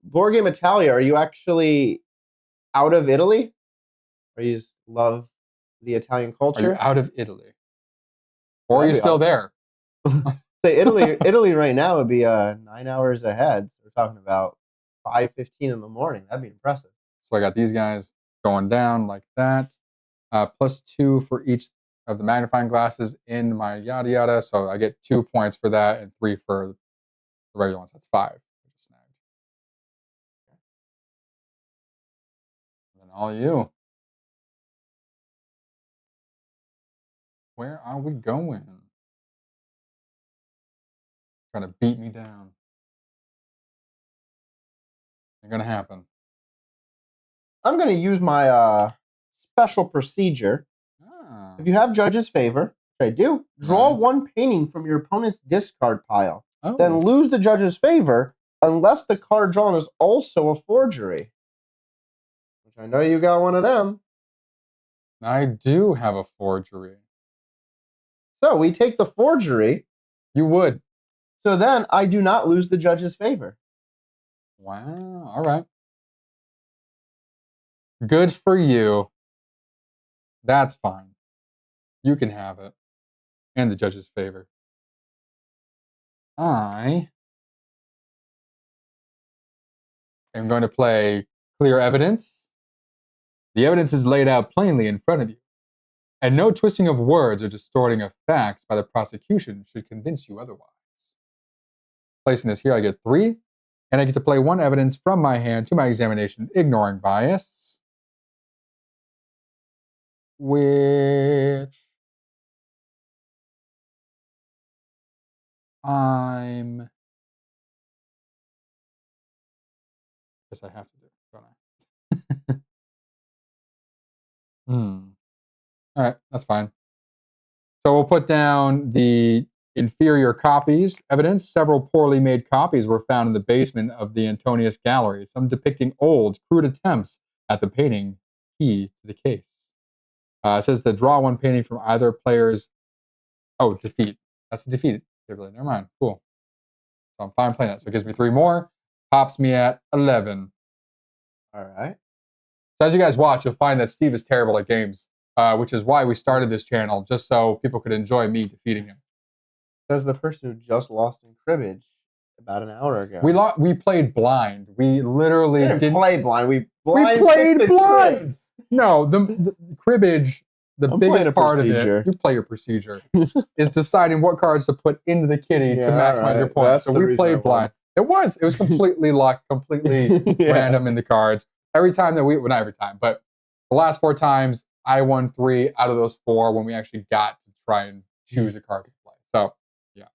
Board Game Italia, are you actually out of Italy? Or you just love the Italian culture? Are you out of Italy? Or are you still there? Say Italy right now would be 9 hours ahead. So we're talking about 5:15 in the morning. That'd be impressive. So I got these guys going down like that. +2 for each of the magnifying glasses in my yada yada. So I get 2 points for that and 3 for the regular ones. That's 5. Snagged. And then all you. Where are we going? Trying to beat me down. Ain't gonna happen. I'm going to use my special procedure. Ah, If you have judge's favor, which I do, draw right. one painting from your opponent's discard pile. Oh, Then lose the judge's favor unless the card drawn is also a forgery. Which I know you got one of them. I do have a forgery. So we take the forgery. You would. So then I do not lose the judge's favor. Wow. All right. Good for you. That's fine. You can have it. And the judge's favor. I am going to play clear evidence. The evidence is laid out plainly in front of you, and no twisting of words or distorting of facts by the prosecution should convince you otherwise. Placing this here, I get 3, and I get to play 1 evidence from my hand to my examination, ignoring bias, which I'm. Guess I have to do, don't I? All right, that's fine. So we'll put down the inferior copies evidence. Several poorly made copies were found in the basement of the Antonius Gallery, some depicting old, crude attempts at the painting key to the case. It says to draw one painting from either player's. Oh, defeat. That's a defeat. Never mind. Cool. So I'm fine playing that. So it gives me 3 more. Pops me at 11. All right. So as you guys watch, you'll find that Steve is terrible at games, which is why we started this channel, just so people could enjoy me defeating him. Says the person who just lost in cribbage about an hour ago. We played blind. We literally didn't play blind. We played blind. Cribs. No, the cribbage, the I'm biggest part procedure. of it, you play your procedure, is deciding what cards to put into the kitty to maximize your points. So we played blind. It was completely luck, completely random in the cards. Every time that well, not every time, but the last 4 times, I won 3 out of those 4 when we actually got to try and choose a card to play. So, yeah.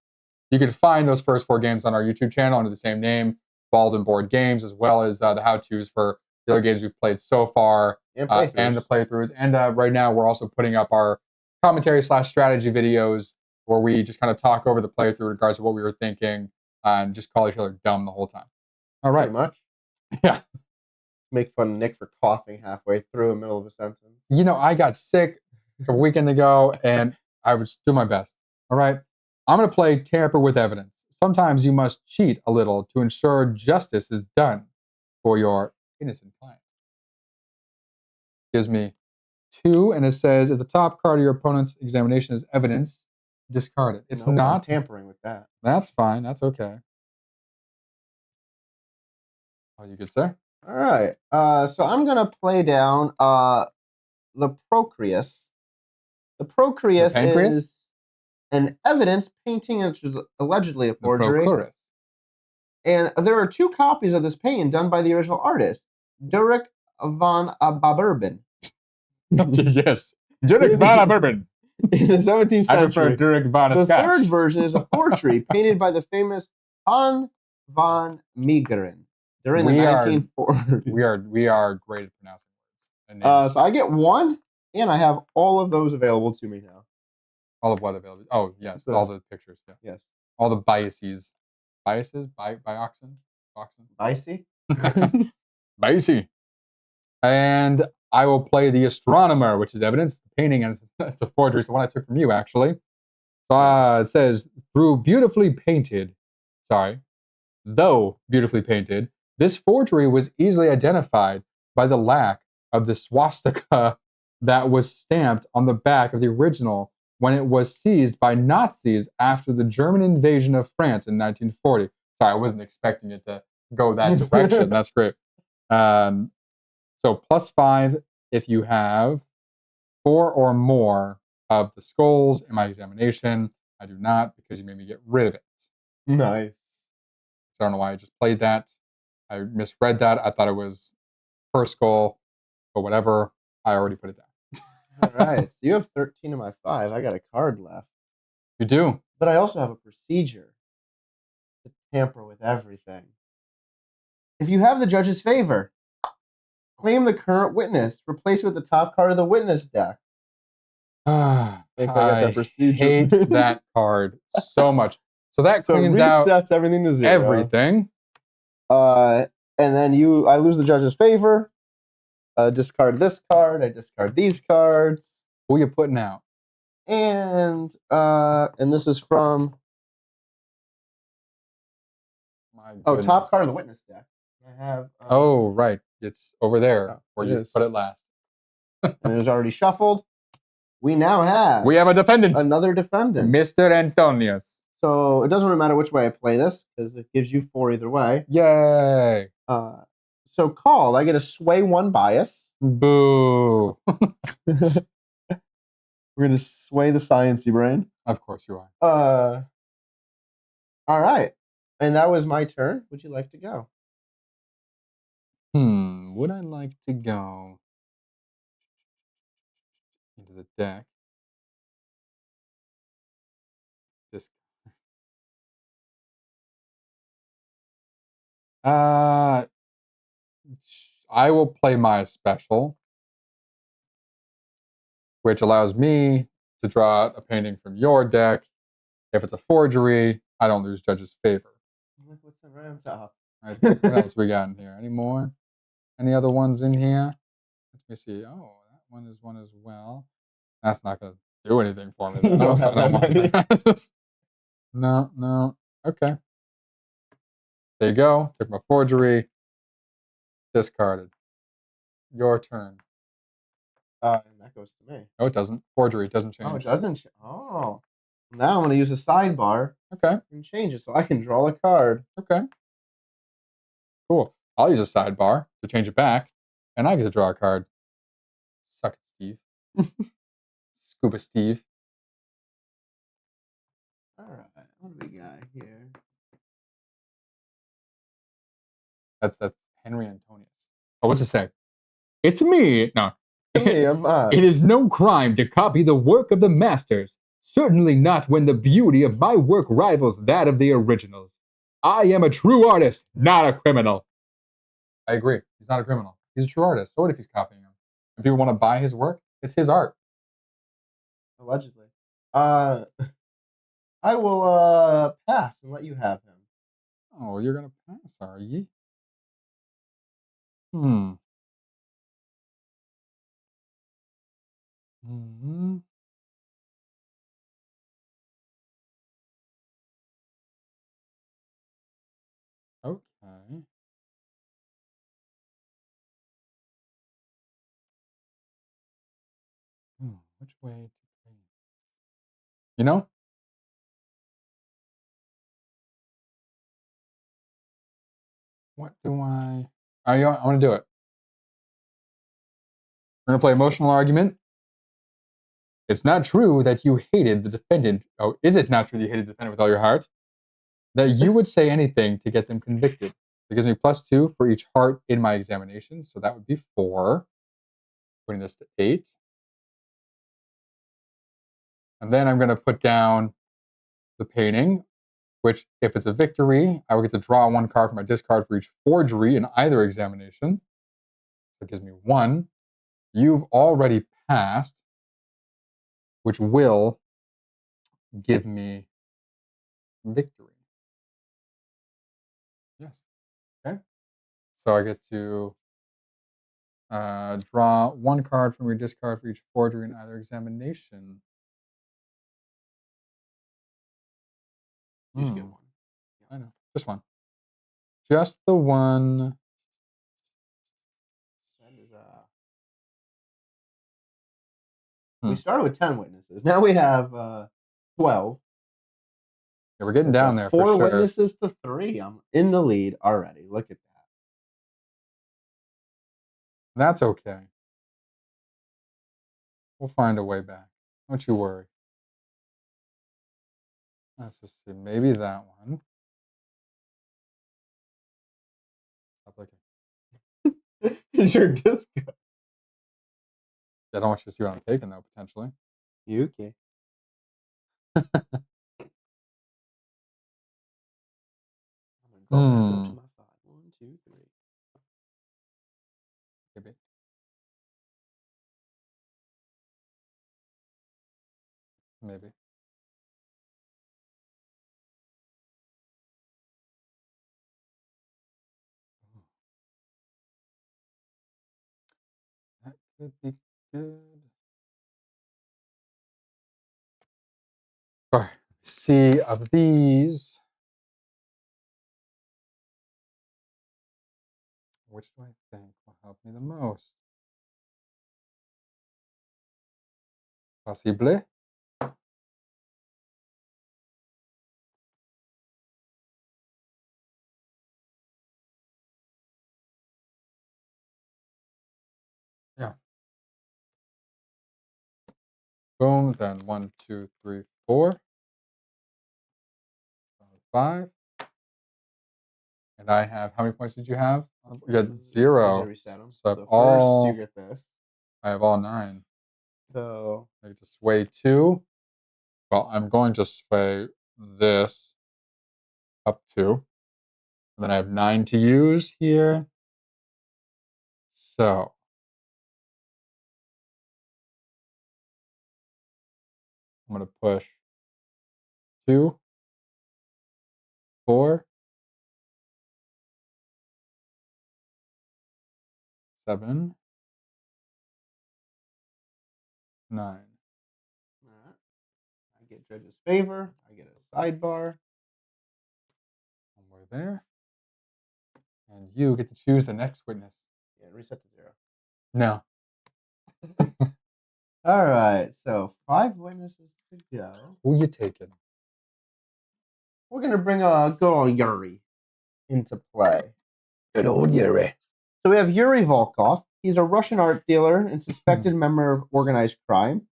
You can find those first 4 games on our YouTube channel under the same name, Bald and Board Games, as well as the how-tos for the other games we've played so far and the playthroughs. And right now, we're also putting up our commentary/strategy videos where we just kind of talk over the playthrough in regards to what we were thinking and just call each other dumb the whole time. All right. Pretty much. Yeah. Make fun of Nick for coughing halfway through the middle of a sentence. You know, I got sick a weekend ago, and I would do my best. All right? I'm going to play tamper with evidence. Sometimes you must cheat a little to ensure justice is done for your innocent client. Gives me 2, and it says, if the top card of your opponent's examination is evidence, discard it. It's not I'm tampering with that. That's fine. That's okay. Oh, you good, sir? All right. So I'm going to play down the Procreus. The Procreus is an evidence painting, which is allegedly a forgery. And there are 2 copies of this painting done by the original artist, Durek van Baberben. Yes, Durek van Baberben. In the 17th century. I prefer Durek van The third version is a forgery painted by the famous Han van Meegeren during the 1940s. We are great at pronouncing words. So I get 1, and I have all of those available to me now. All of what available? Oh, yes, all the pictures. Yeah. Yes. All the biases. Biases? Bioxin? Biasy? Biasy. And I will play the Astronomer, which is evidence. The painting, and it's a forgery. It's the one I took from you, actually. So it says, though beautifully painted, this forgery was easily identified by the lack of the swastika that was stamped on the back of the original when it was seized by Nazis after the German invasion of France in 1940. Sorry, I wasn't expecting it to go that direction. That's great. So +5 if you have 4 or more of the skulls in my examination. I do not because you made me get rid of it. Nice. I don't know why I just played that. I misread that. I thought it was per skull, but whatever. I already put it down. All right. So you have 13 of my 5. I got a card left. You do. But I also have a procedure to tamper with everything. If you have the judge's favor, claim the current witness. Replace it with the top card of the witness deck. I forgot that procedure. hate that card so much. So that cleans out resets everything to 0. everything. And then I lose the judge's favor. Discard this card. I discard these cards. Who are you putting out? And this is from top card of the witness deck. I have. Oh, right. It's over there where you put it last. And it was already shuffled. We now have. We have a defendant. Another defendant. Mr. Antonius. So it doesn't really matter which way I play this because it gives you 4 either way. Yay. So called. I get a sway 1 bias. Boo. We're going to sway the sciencey brain. Of course you are. All right. And that was my turn. Would you like to go? Would I like to go into the deck? This. I will play my special, which allows me to draw a painting from your deck. If it's a forgery, I don't lose judge's favor. What's that right on top? Right, what else we got in here? Any more? Any other ones in here? Let me see. Oh, that one is one as well. That's not going to do anything for me. No, so I don't want that. No. Okay. There you go. Took my forgery. Discarded. Your turn. And that goes to me. No, it doesn't. Forgery doesn't change. Oh, it doesn't. Now I'm going to use a sidebar. Okay. And change it so I can draw a card. Okay. Cool. I'll use a sidebar to change it back, and I get to draw a card. Suck it, Steve. Scuba Steve. All right. What do we got here? That's Henry Antonius. Oh, what's it say? It's me. No. It is no crime to copy the work of the masters. Certainly not when the beauty of my work rivals that of the originals. I am a true artist, not a criminal. I agree. He's not a criminal. He's a true artist. So what if he's copying him? If people want to buy his work, it's his art. Allegedly. I will pass and let you have him. Oh, you're going to pass, are you? Okay. Which way to play? You know? What do I... I want to do it. We're going to play emotional argument. It's not true that you hated the defendant. Oh, is it not true that you hated the defendant with all your heart? That you would say anything to get them convicted. It gives me +2 for each heart in my examination. So that would be 4. Putting this to 8. And then I'm going to put down the painting, which, if it's a victory, I will get to draw 1 card from my discard for each forgery in either examination. So it gives me 1. You've already passed, which will give me victory. Yes. Okay. So I get to draw 1 card from your discard for each forgery in either examination. You should get 1. I know. Just 1. Just the 1. That is, we started with 10 witnesses. Now we have 12. Yeah, we're getting down there for 4 sure. witnesses to 3. I'm in the lead already. Look at that. That's okay. We'll find a way back. Don't you worry. Let's just see. Maybe that one. Stop looking. Is your disc? I don't want you to see what I'm taking, though, potentially. You okay? I'm gonna go back up to my 5. 1, 2, 3. Maybe. Maybe. That could be good. All right. See, of these, which do I think will help me the most? Possible. Yeah. Boom. Then 1, 2, 3, 4, 5. And I have, how many points did you have? You had Because 0. I reset them. So I have So first, all, you get this. I have all 9. So I get to sway 2. Well, I'm going to sway this up 2. And then I have 9 to use here. So I'm going to push 2, 4, 7, 9. all right. I get judge's favor. I get a sidebar. One more there. And you get to choose the next witness. Yeah, reset to 0. No. All right. So 5 witnesses to go. Who you taking? We're gonna bring a good old Yuri into play. Good old Yuri. So we have Yuri Volkov. He's a Russian art dealer and suspected member of organized crime.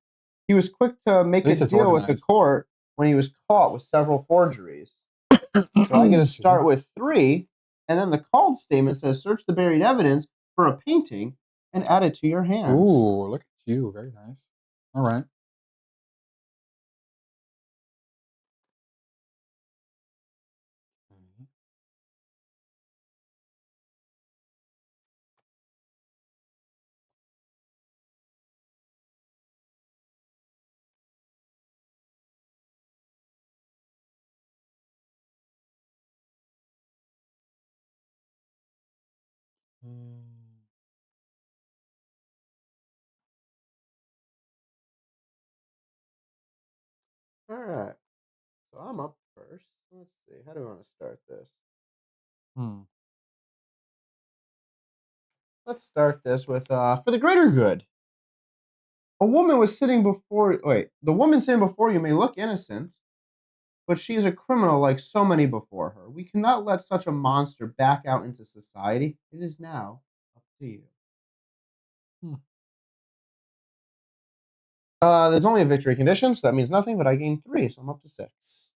He was quick to make At least a it's deal with the organized. court when he was caught with several forgeries. So I get to start with 3, and then the called statement says, search the buried evidence for a painting and add it to your hands. Ooh, look at you. Very nice. All right. All right. So I'm up first. Let's see. How do we want to start this? Let's start this with for the greater good. A woman was sitting before. Wait, the woman sitting before you may look innocent, but she is a criminal like so many before her. We cannot let such a monster back out into society. It is now up to you. There's only a victory condition, so that means nothing, but I gain 3, so I'm up to 6.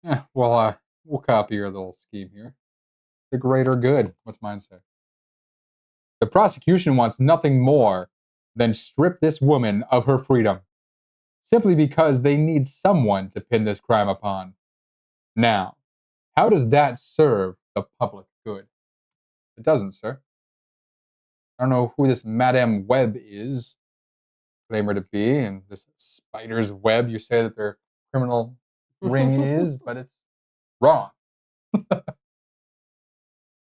Yeah, well, we'll copy your little scheme here. The greater good. What's mine say? The prosecution wants nothing more than strip this woman of her freedom, simply because they need someone to pin this crime upon. Now, how does that serve the public good? It doesn't, sir. I don't know who this Madame Webb is, claim her to be, and this spider's web you say that their criminal ring is, but it's wrong.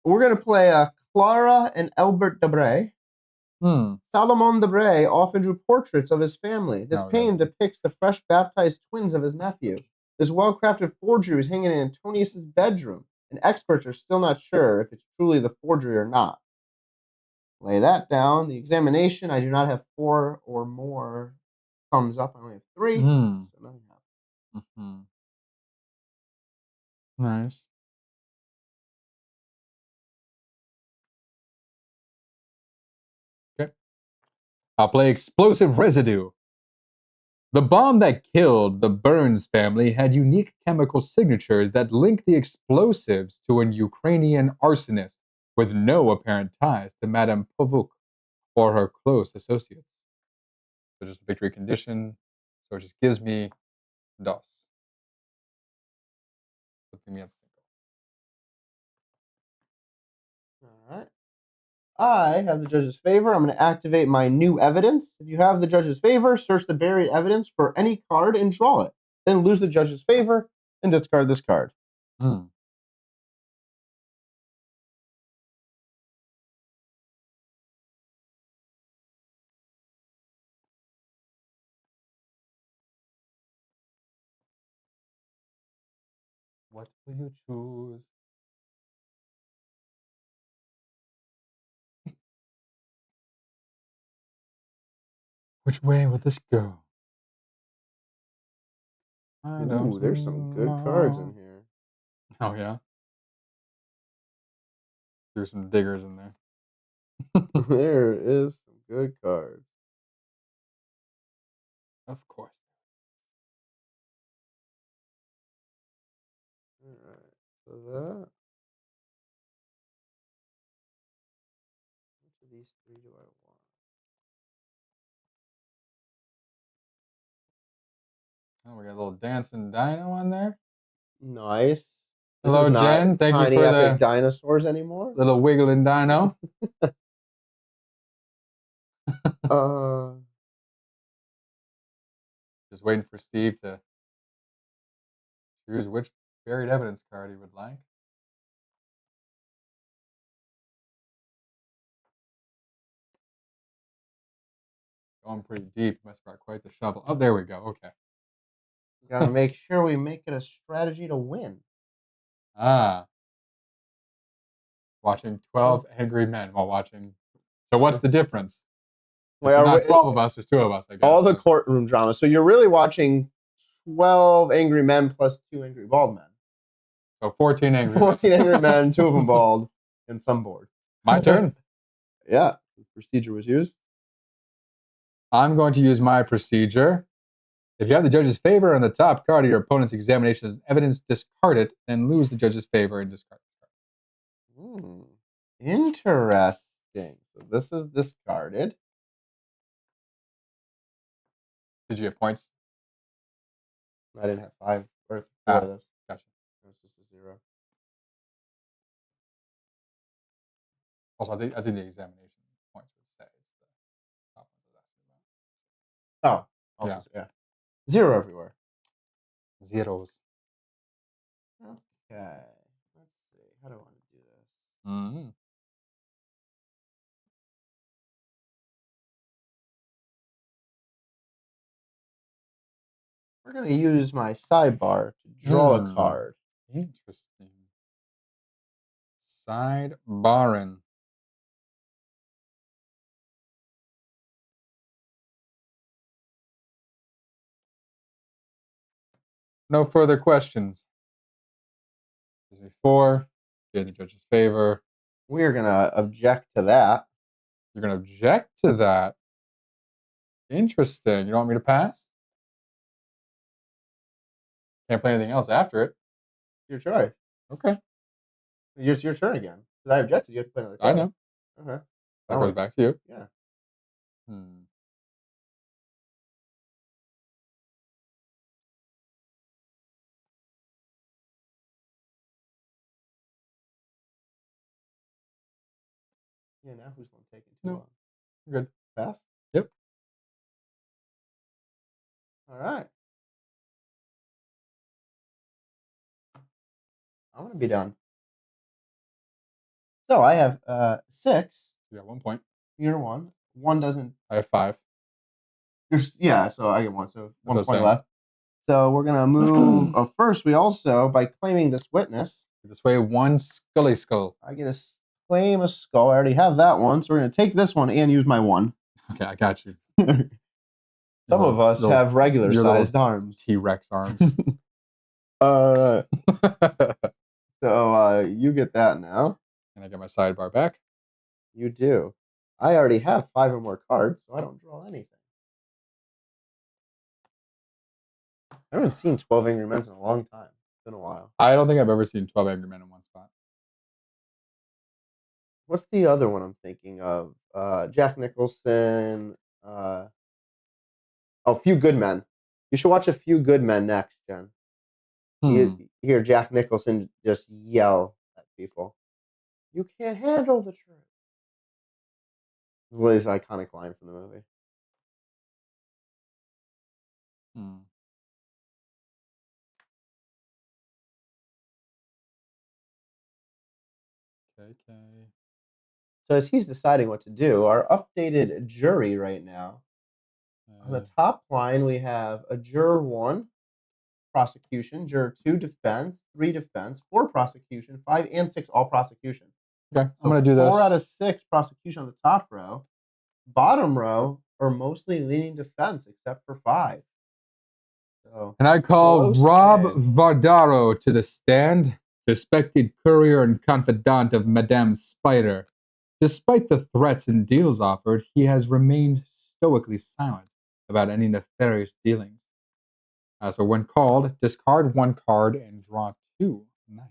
We're going to play Clara and Albert Debray. Salomon Debray often drew portraits of his family. This painting depicts the fresh baptized twins of his nephew. This well-crafted forgery is hanging in Antonius's bedroom, and experts are still not sure if it's truly the forgery or not. Lay that down. The examination, I do not have 4 or more thumbs up. I only have 3. So nothing happened. Nice. Okay. I'll play explosive residue. The bomb that killed the Burns family had unique chemical signatures that link the explosives to an Ukrainian arsonist with no apparent ties to Madame Pavuk or her close associates. So just a victory condition. So it just gives me DOS. Putting me at All right. I have the judge's favor. I'm going to activate my new evidence. If you have the judge's favor, search the buried evidence for any card and draw it. Then lose the judge's favor and discard this card. single. What will you choose? Which way will this go? I don't Ooh, there's some good cards in know. here. Oh yeah, there's some diggers in there. There is some good cards. Of course. All right. So that. Which of these three do I want? Oh, we got a little dancing dino on there. Nice. This Hello, is not Jen. Thank you tiny for epic the dinosaurs anymore. little wiggling dino. Uh, Just waiting for Steve to choose which buried evidence card he would like. Going pretty deep. Must have got quite the shovel. Oh, there we go. Okay. gotta make sure we make it a strategy to win. Ah. Watching 12 Angry Men while watching. So what's the difference? It's Well, not 12 of us, there's 2 of us, I guess. all the courtroom drama. So you're really watching 12 angry men plus 2 angry bald men. So 14 Angry Men. 14 angry men, 2 of them bald, and some bored. My turn. Yeah, the procedure was used. I'm going to use my procedure. If you have the judge's favor on the top card of your opponent's examination as evidence, discard it, then lose the judge's favor and discard the card. Interesting. So this is discarded. Did you get points? I didn't have 5 or 4 of this. Gotcha. It was just a 0. Also, I think the examination points would stay. It's the top ones I was asking about. Oh, also, yeah. 0 everywhere. Zeros. Okay. Let's see. How do I want to do this? Mm-hmm. We're going to use my sidebar to draw a card. Interesting. Sidebarring. No further questions. As before, you had the judge's favor. We're going to object to that. You're going to object to that. Interesting. You don't want me to pass? Can't play anything else after it. Your choice. Okay. It's your turn again. Because I objected. You have to play another card. I know. Okay. That goes back to you. Yeah. Yeah, now who's one taking too long? Good. Pass? Yep. All right. I'm going to be done. So I have 6. You got 1 point. You're 1. 1 doesn't. I have 5. Yeah, so I get 1. So 1 point same. left. So we're going to move. First, we also, by claiming this witness, This way, 1 Scully Skull. I get to claim a skull. I already have that one. So we're going to take this one and use my 1. Okay, I got you. Some of us have regular sized arms. T-Rex arms. So you get that now. And I get my sidebar back. You do. I already have 5 or more cards, so I don't draw anything. I haven't seen 12 Angry Men in a long time. It's been a while. I don't think I've ever seen 12 Angry Men in one spot. What's the other one I'm thinking of? Jack Nicholson. Few Good Men. You should watch A Few Good Men next, Jen. You hear Jack Nicholson just yell at people. You can't handle the truth. What is his iconic line from the movie? Okay. So as he's deciding what to do, our updated jury right now, on the top line we have a juror 1, prosecution, juror 2, defense, 3 defense, 4 prosecution, 5 and 6 all prosecution. Okay, so I'm going to do this. 4 out of 6 prosecution on the top row. Bottom row are mostly leaning defense except for 5. So, can I call Rob Vardaro to the stand? Suspected courier and confidant of Madame Spider. Despite the threats and deals offered, he has remained stoically silent about any nefarious dealings. So when called, discard 1 card and draw 2. Nice.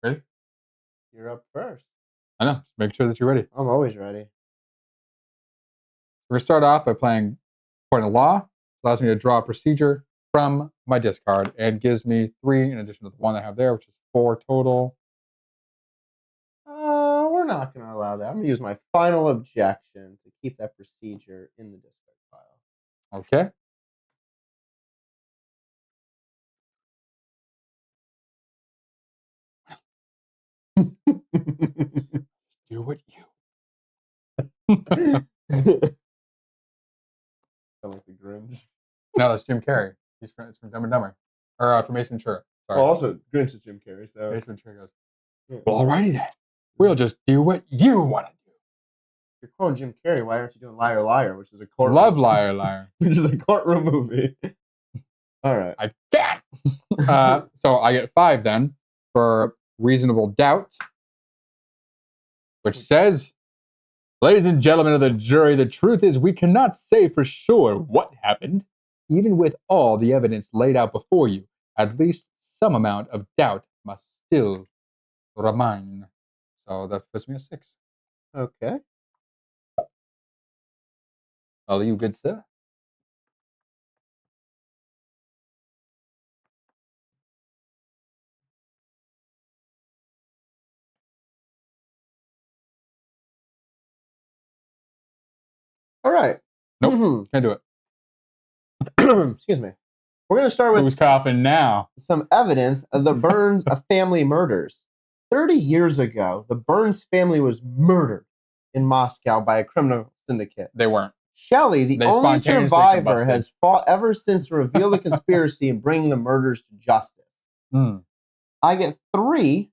Ready? You're up first. I know. Just make sure that you're ready. I'm always ready. We're going to start off by playing Point of Law. Allows me to draw a procedure from my discard and gives me 3 in addition to the 1 I have there, which is 4 total. We're not going to allow that. I'm going to use my final objection to keep that procedure in the discard pile. Okay. Do what you. Sound like the Grinch. No, that's Jim Carrey. It's from Dumb and Dumber. Or from Ace Ventura. Sorry. Well, also, Grinch is Jim Carrey, so... Ace Ventura goes, well, alrighty then. We'll just do what you want to do. If you're quoting Jim Carrey, why aren't you doing Liar Liar, which is a courtroom... Love Liar Liar. which is a courtroom movie. All right. I can't. So I get 5 then for reasonable doubt, which says, ladies and gentlemen of the jury, the truth is we cannot say for sure what happened. Even with all the evidence laid out before you, at least some amount of doubt must still remain. So that puts me at 6. Okay. All you good, sir? All right. Nope. Can't do it. Excuse me. We're going to start with who's coughing now. Some evidence of the Burns family murders. 30 years ago, the Burns family was murdered in Moscow by a criminal syndicate. They weren't. Shelley, the only survivor, has fought ever since to reveal the conspiracy and bring the murders to justice. I get 3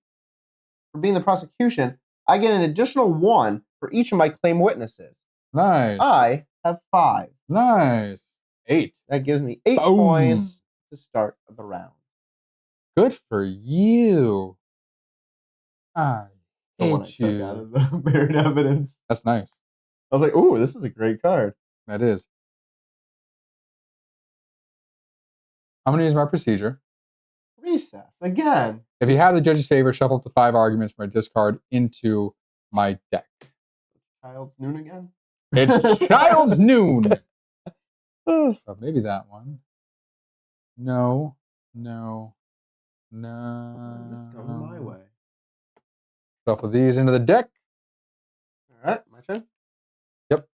for being the prosecution. I get an additional 1 for each of my claim witnesses. Nice. I have 5. Nice. 8. That gives me 8 points to start the round. Good for you. I hate you. Took out of the buried evidence. That's nice. I was like, ooh, this is a great card. That is. I'm going to use my procedure. Recess. Again. If you have the judge's favor, shuffle up to 5 arguments from my discard into my deck. Child's Noon again? It's Child's Noon. So maybe that one. No. This comes my way. Shuffle these into the deck. All right, my turn. Yep.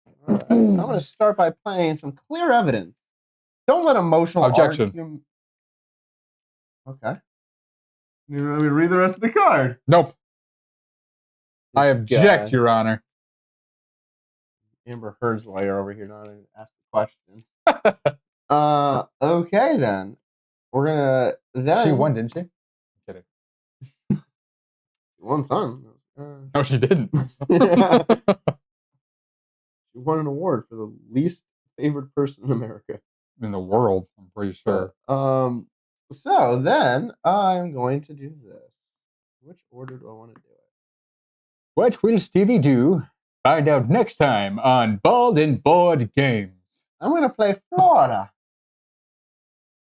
All right. I'm going to start by playing some clear evidence. Don't let emotional objection. Okay. You let me read the rest of the card. Nope. I object, Your Honor. Amber Heard's lawyer over here not even ask the question. Okay then. We're gonna then. She won, didn't she? I'm kidding. She won some. No, she didn't. She won an award for the least favored person in America. In the world, I'm pretty sure. So then I'm going to do this Which order do I want to do it? What will Stevie do? Find out next time on Bald and Board Games. I'm going to play Flora.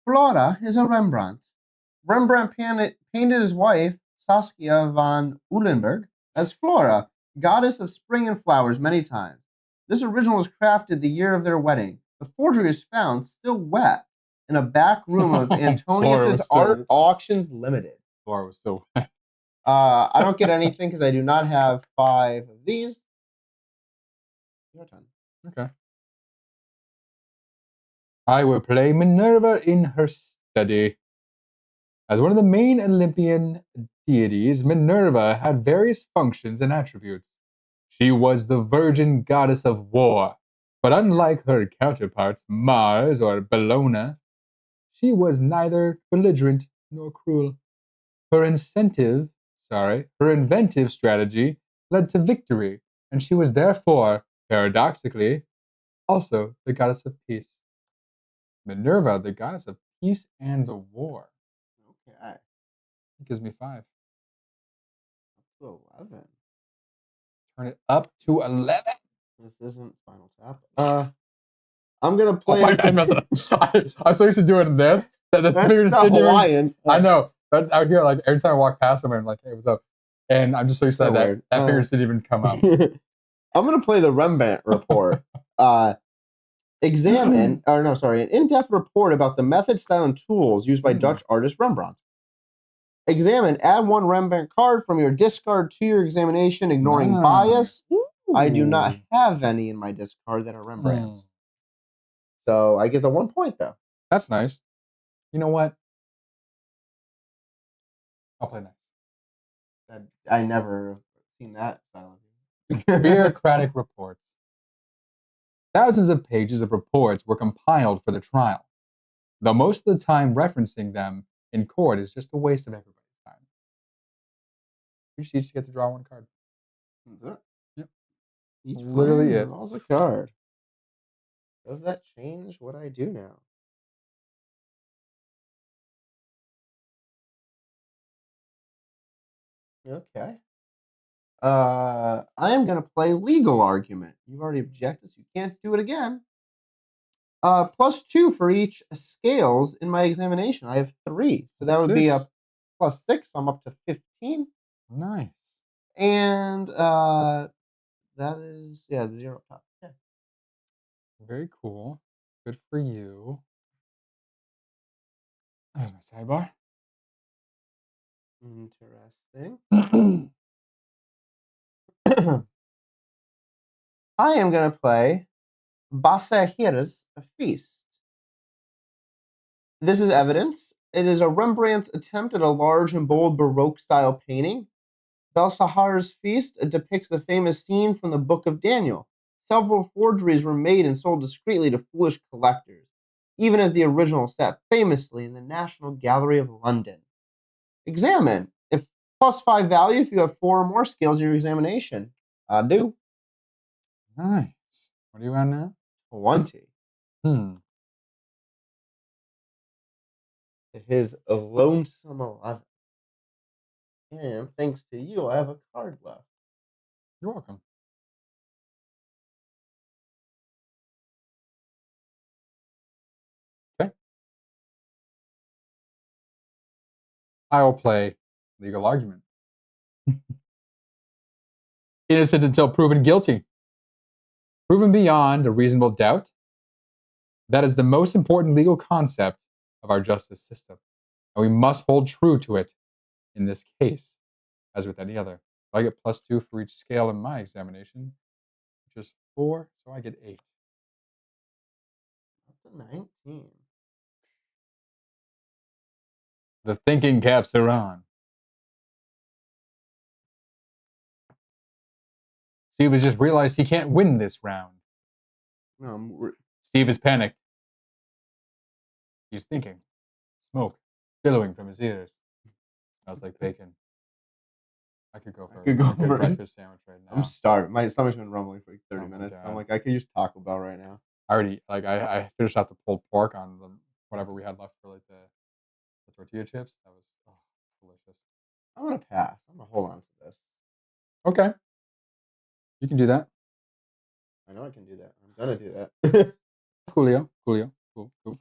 Flora is a Rembrandt. Rembrandt painted his wife, Saskia van Ulenberg, as Flora, goddess of spring and flowers, many times. This original was crafted the year of their wedding. The forgery is found still wet in a back room of Antonius's Art Auctions Limited. Flora was still wet. I don't get anything because I do not have 5 of these. Your turn. Okay. I will play Minerva in her study. As one of the main Olympian deities, Minerva had various functions and attributes. She was the virgin goddess of war, but unlike her counterparts, Mars or Bellona, she was neither belligerent nor cruel. Her inventive strategy led to victory, and she was therefore, paradoxically, also the goddess of peace. Minerva, the goddess of peace and war. Okay. It gives me 5. Up to 11. Turn it up to 11. This isn't Final Tap. I'm gonna play. Oh my God, I'm so used to doing this that the That's fingers not didn't even. Hawaiian. I know, but out here, like every time I walk past somewhere, I'm like, "Hey, what's up?" And I'm just so used to that fingers didn't even come up. I'm gonna play the Rembrandt report. An in-depth report about the method, style, and tools used by Dutch artist Rembrandt. Examine. Add 1 Rembrandt card from your discard to your examination, ignoring bias. I do not have any in my discard that are Rembrandts. So I get the 1 point, though. That's nice. You know what? I'll play next. I never seen that style of game. Bureaucratic reports. Thousands of pages of reports were compiled for the trial, though most of the time referencing them in court is just a waste of everybody's time. You each get to draw 1 card. Is that? Yep. Each literally player it. draws a card. Does that change what I do now? Okay. I am going to play legal argument. You've already objected, so you can't do it again. +2 for each scales in my examination. I have 3, so that would be a +6. I'm up to 15. Nice. And that is 0 top. Okay. Very cool. Good for you. There's my sidebar. Interesting. I am going to play Basahira's Feast. This is evidence. It is a Rembrandt's attempt at a large and bold Baroque-style painting. Belshazzar's Feast depicts the famous scene from the Book of Daniel. Several forgeries were made and sold discreetly to foolish collectors, even as the original sat famously in the National Gallery of London. Examine. If +5 value if you have 4 or more scales in your examination. I do. Nice. What are you on now? 20. His lonesome 11. And thanks to you, I have a card left. You're welcome. Okay. I will play legal argument. Innocent until proven guilty. Proven beyond a reasonable doubt. That is the most important legal concept of our justice system. And we must hold true to it in this case, as with any other. I get +2 for each scale in my examination, which is 4, so I get 8. Up to 19. The thinking caps are on. Steve has just realized he can't win this round. No, Steve is panicked. He's thinking. Smoke billowing from his ears. Smells like bacon. I could go for a good breakfast sandwich right now. I'm starving. My stomach's been rumbling for like 30 minutes. God. I'm like, I could use Taco Bell right now. I finished off the pulled pork on whatever we had left for like the tortilla chips. That was delicious. I'm gonna pass. I'm gonna hold on to this. Okay. You can do that. I know I can do that. I'm gonna do that. Coolio. Coolio. Cool. Cool.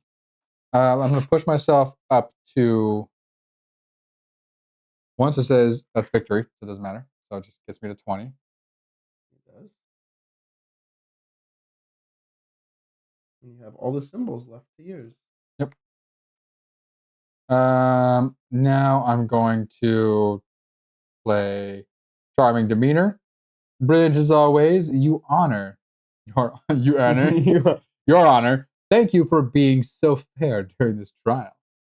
I'm going to push myself up to. Once it says that's victory, so it doesn't matter. So it just gets me to 20. It does. And you have all the symbols left to use. Yep. Now I'm going to play Charming Demeanor. Bridge as always. You honor you honor your honor. Thank you for being so fair during this trial.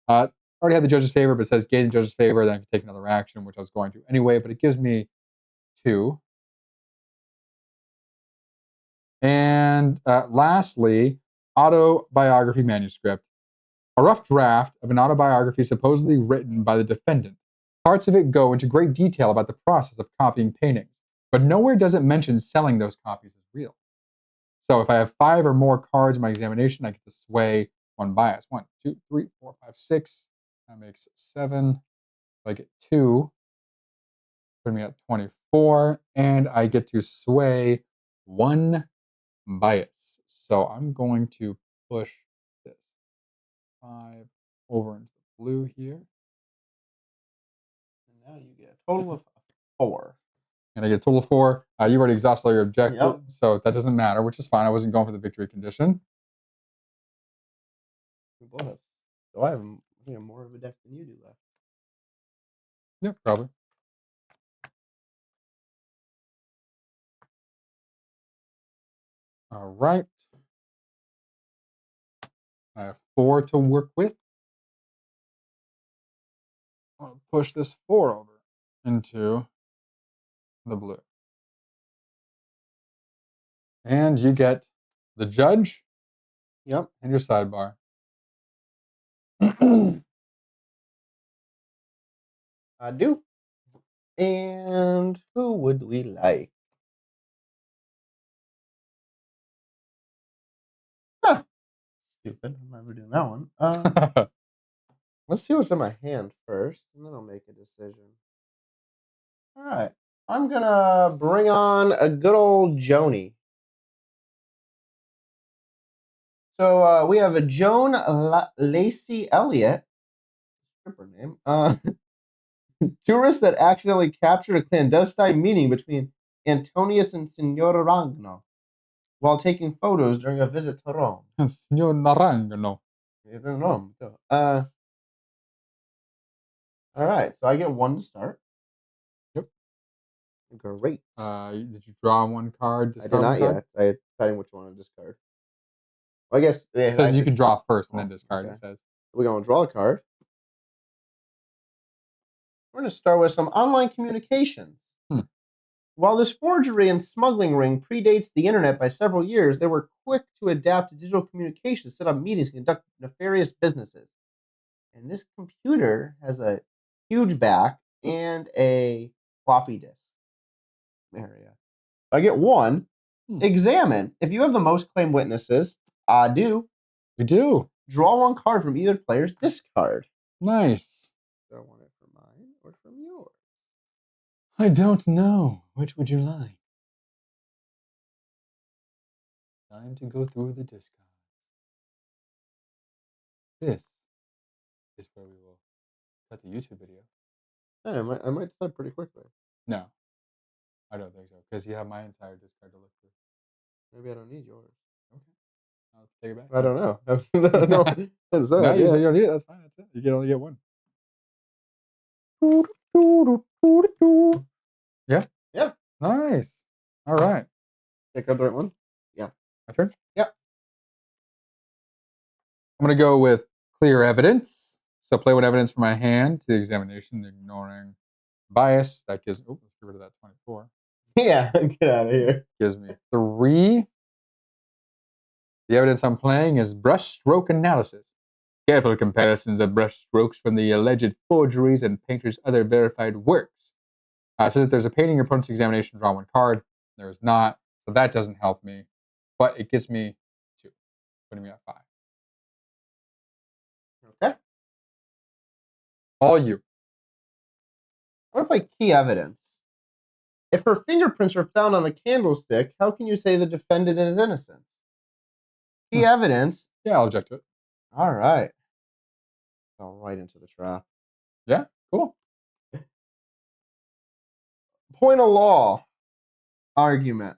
Already had the judge's favor, but it says gain the judge's favor. Then I can take another action, which I was going to anyway. But it gives me 2. And lastly, autobiography manuscript. A rough draft of an autobiography supposedly written by the defendant. Parts of it go into great detail about the process of copying paintings, but nowhere does it mention selling those copies as real. So if I have 5 or more cards in my examination, I get to sway one bias. 1, 2, 3, 4, 5, 6. That makes 7. So I get 2, putting me at 24, and I get to sway one bias. So I'm going to push this 5 over into the blue here. And now you get a total of 4. And I get a total of 4. You already exhausted all your objectives, Yep. so that doesn't matter, which is fine. I wasn't going for the victory condition. We both have. So I have more of a deck than you do left. Yeah, probably. All right. I have 4 to work with. I'll push this 4 over into the blue. And you get the judge Yep. and your sidebar. I do. And who would we like? Huh. Stupid. I'm never doing that one. Let's see what's in my hand first, and then I'll make a decision. All right. I'm gonna bring on a good old Joni. So we have a Joan Lacey Elliott, stripper name, tourist that accidentally captured a clandestine meeting between Antonius and Signora Ragno while taking photos during a visit to Rome. Signor Narangano. It's in Rome. All right, so I get 1 to start. Yep. Great. Did you draw 1 card? I did not yet. I deciding which one to discard. I guess It says you can draw first and then discard. Okay. It says We're going to draw a card. We're going to start with some online communications. While this forgery and smuggling ring predates the internet by several years, they were quick to adapt to digital communications, set up meetings, and conduct nefarious businesses. And this computer has a huge back and a floppy disk area. I get 1. Examine. If you have the most claimed witnesses, I do. You do. Draw 1 card from either player's discard. Nice. Do I want it from mine or from yours? I don't know. Which would you like? Time to go through the discards. This is where we will cut the YouTube video. Yeah, I might decide pretty quickly. No, I don't think so, because you have my entire discard to look through. Maybe I don't need yours. Okay, I'll take it back. I don't know. No, you said you don't need it. That's fine. That's it. You can only get 1. Yeah. Yeah. Nice. All right. Take out the right one. Yeah. My turn. Yep. I'm going to go with clear evidence. So play one evidence from my hand to the examination, ignoring bias. That gives, let's get rid of that 24. Yeah, get out of here. Gives me 3. The evidence I'm playing is brushstroke analysis. Careful comparisons of brushstrokes from the alleged forgeries and painter's other verified works. So that there's a painting in your opponent's examination, draw 1 card. There is not, so that doesn't help me. But it gets me 2, putting me at 5. Okay. All you. I want to play key evidence. If her fingerprints are found on the candlestick, how can you say the defendant is innocent? Key evidence. Yeah, I'll object to it. All right. Fell right into the trap. Yeah, cool. Point of law argument.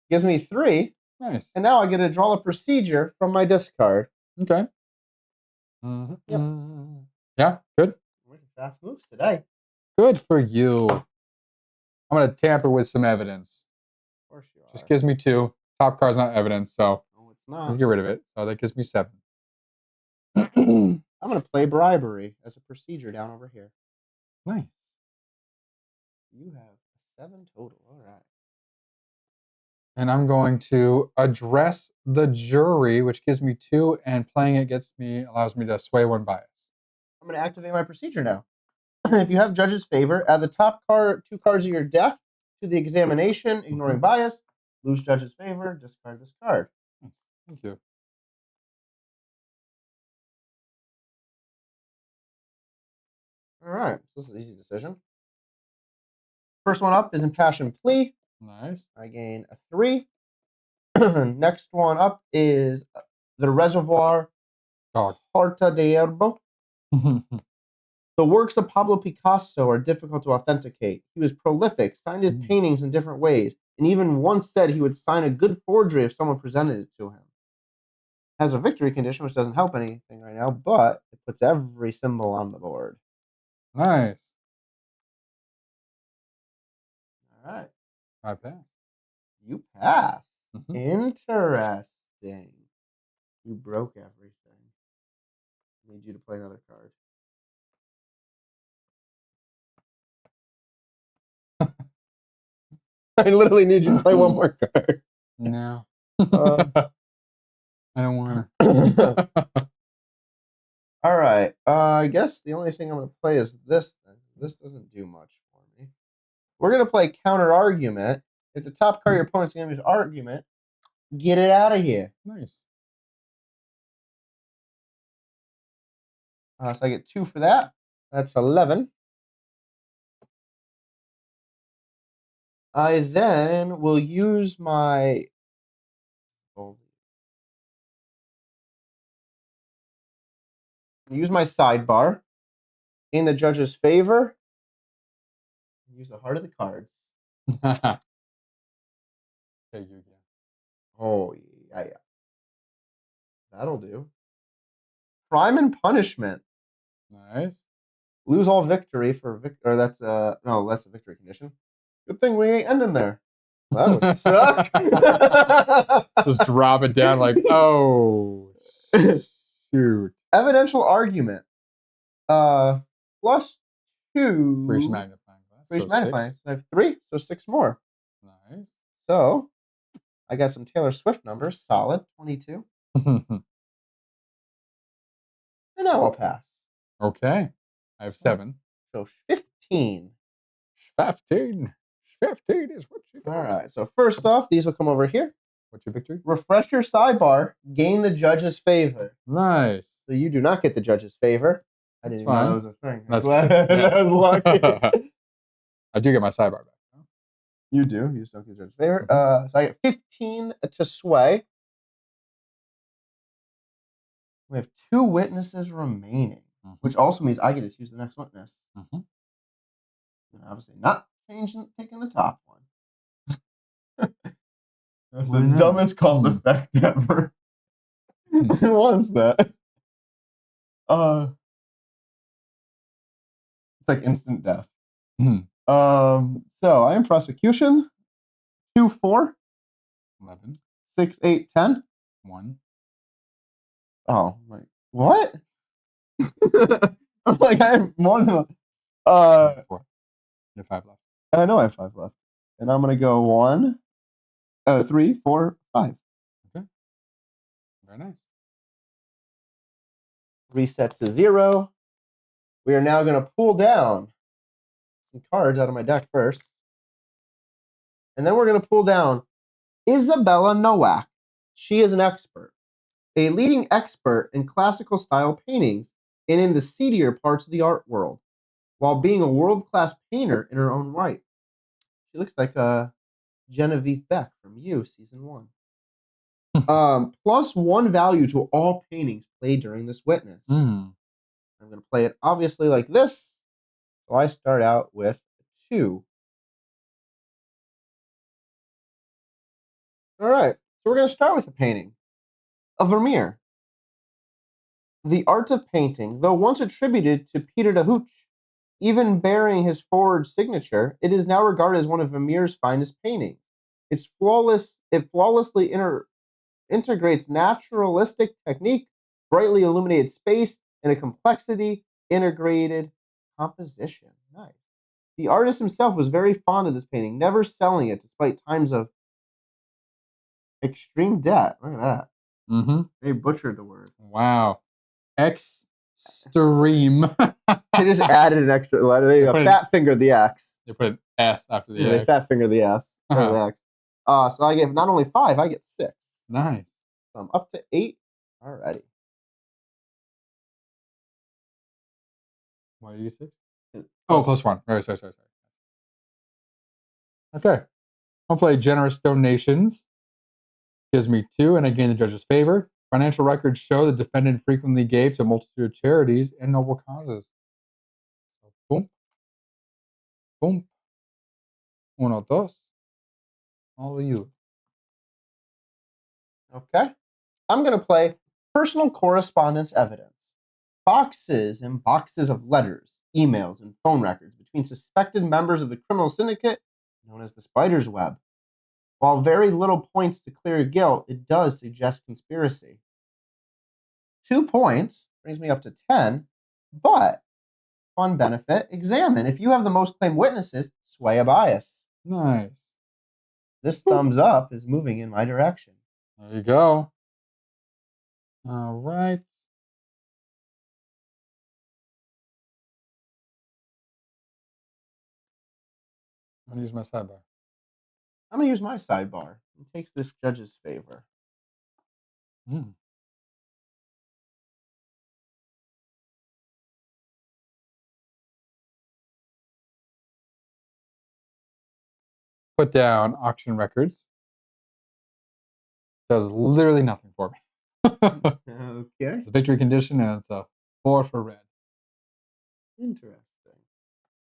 Gives me 3. Nice. And now I get to draw a procedure from my discard. Okay. Yep. Yeah, good. Fast moves today. Good for you. I'm going to tamper with some evidence. Of course you are. Just gives me 2. Top card's not evidence, so no, it's not. let's get rid of it. So that gives me 7. I'm going to play bribery as a procedure down over here. Nice. You have 7 total. All right. And I'm going to address the jury, which gives me 2, and playing it allows me to sway 1 bias. I'm going to activate my procedure now. If you have judge's favor, add the top 2 cards of your deck to the examination, ignoring bias. Lose judge's favor, discard this card. Thank you. All right, so this is an easy decision. First one up is Impassioned Plea. Nice. I gain a 3. Next one up is The Reservoir. Horta de Hierbo. The works of Pablo Picasso are difficult to authenticate. He was prolific, signed his paintings in different ways, and even once said he would sign a good forgery if someone presented it to him. Has a victory condition, which doesn't help anything right now, but it puts every symbol on the board. Nice. All right. I pass. You pass. Interesting. You broke everything. I need you to play another card. I literally need you to play one more card. No. I don't want to. All right. I guess the only thing I'm going to play is this. This doesn't do much for me. We're going to play counter argument. If the top card of your opponent's going to be an argument, get it out of here. Nice. So I get 2 for that. That's 11. I then will use my sidebar in the judge's favor. Use the heart of the cards. Okay, you again. Oh, yeah. That'll do. Crime and punishment. Nice. Lose all victory for victory. That's that's a victory condition. Good thing we ain't ending there. That would suck. Just drop it down like, oh, shoot. Evidential argument. +2. For each magnifying glass. For each So magnifying. 6. So I have 3, so 6 more. Nice. So I got some Taylor Swift numbers. Solid. 22. And now I'll pass. Okay. I have 7. So 15. 15. 15 is what you got. All right. So first off, these will come over here. What's your victory? Refresh your sidebar. Gain the judge's favor. Nice. So you do not get the judge's favor. I didn't even know that was a thing. That's glad I was lucky. I do get my sidebar back. No? You do. You just don't get the judge's favor. So I get 15 to sway. We have 2 witnesses remaining, which also means I get to choose the next witness. And obviously not taking the top one. That's the dumbest call effect ever. Who wants that? It's like instant death. So I am prosecution. 2, 4. 11. 6, 8, 10. 1. Oh, like, what? I'm like, I have more than 4. You have 5 left. I know I have 5 left. And I'm going to go 1, 3, 4, 5. Okay. Very nice. Reset to 0. We are now going to pull down some cards out of my deck first. And then we're going to pull down Isabella Nowak. She is an expert, a leading expert in classical style paintings and in the seedier parts of the art world. while being a world-class painter in her own right. She looks like Genevieve Beck from You, season 1. +1 value to all paintings played during this witness. Mm. I'm going to play it obviously like this. So I start out with 2. All right. So we're going to start with a painting. A Vermeer. The art of painting, though once attributed to Peter de Hooch, even bearing his forged signature, it is now regarded as one of Vermeer's finest paintings. It flawlessly integrates naturalistic technique, brightly illuminated space, and a complexity integrated composition. Nice. The artist himself was very fond of this painting, never selling it despite times of extreme debt. Look at that. Mm-hmm. They butchered the word. Wow. Extreme. They just added an extra letter. They fat fingered the X. They put an S after the Yeah, X. they fat fingered the S. Uh-huh. The X. So I get not only 5, I get 6. Nice. So I'm up to 8 already. Why are you 6? Oh, +1. Right, sorry. Okay. I'll play generous donations. Gives me 2, and I gain the judge's favor. Financial records show the defendant frequently gave to a multitude of charities and noble causes. So, boom. Boom. 1, 2. All of you. Okay. I'm going to play personal correspondence evidence. Boxes and boxes of letters, emails, and phone records between suspected members of the criminal syndicate known as the Spider's Web. While very little points to clear guilt, it does suggest conspiracy. 2 points brings me up to 10, but fun benefit, examine. If you have the most claimed witnesses, sway a bias. Nice. This thumbs up is moving in my direction. There you go. All right. I'm going to use my sidebar. I'm going to use my sidebar. It takes this judge's favor. Mm. Put down auction records. Does literally nothing for me. Okay. It's a victory condition, and it's a 4 for red. Interesting.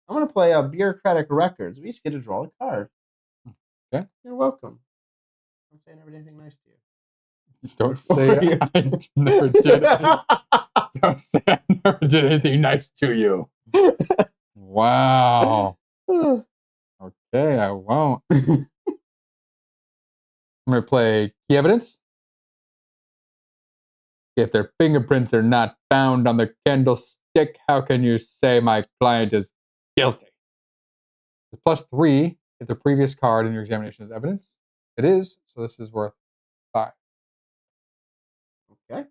I'm going to play bureaucratic records. We each get to draw a card. Okay. You're welcome. I'm saying I never did anything nice to you. Don't say I never did. Don't say I never did anything nice to you. Wow. Okay, I won't. I'm going to play key evidence. If their fingerprints are not found on the candlestick, how can you say my client is guilty? It's +3 if the previous card in your examination is evidence. It is, so this is worth 5. Okay.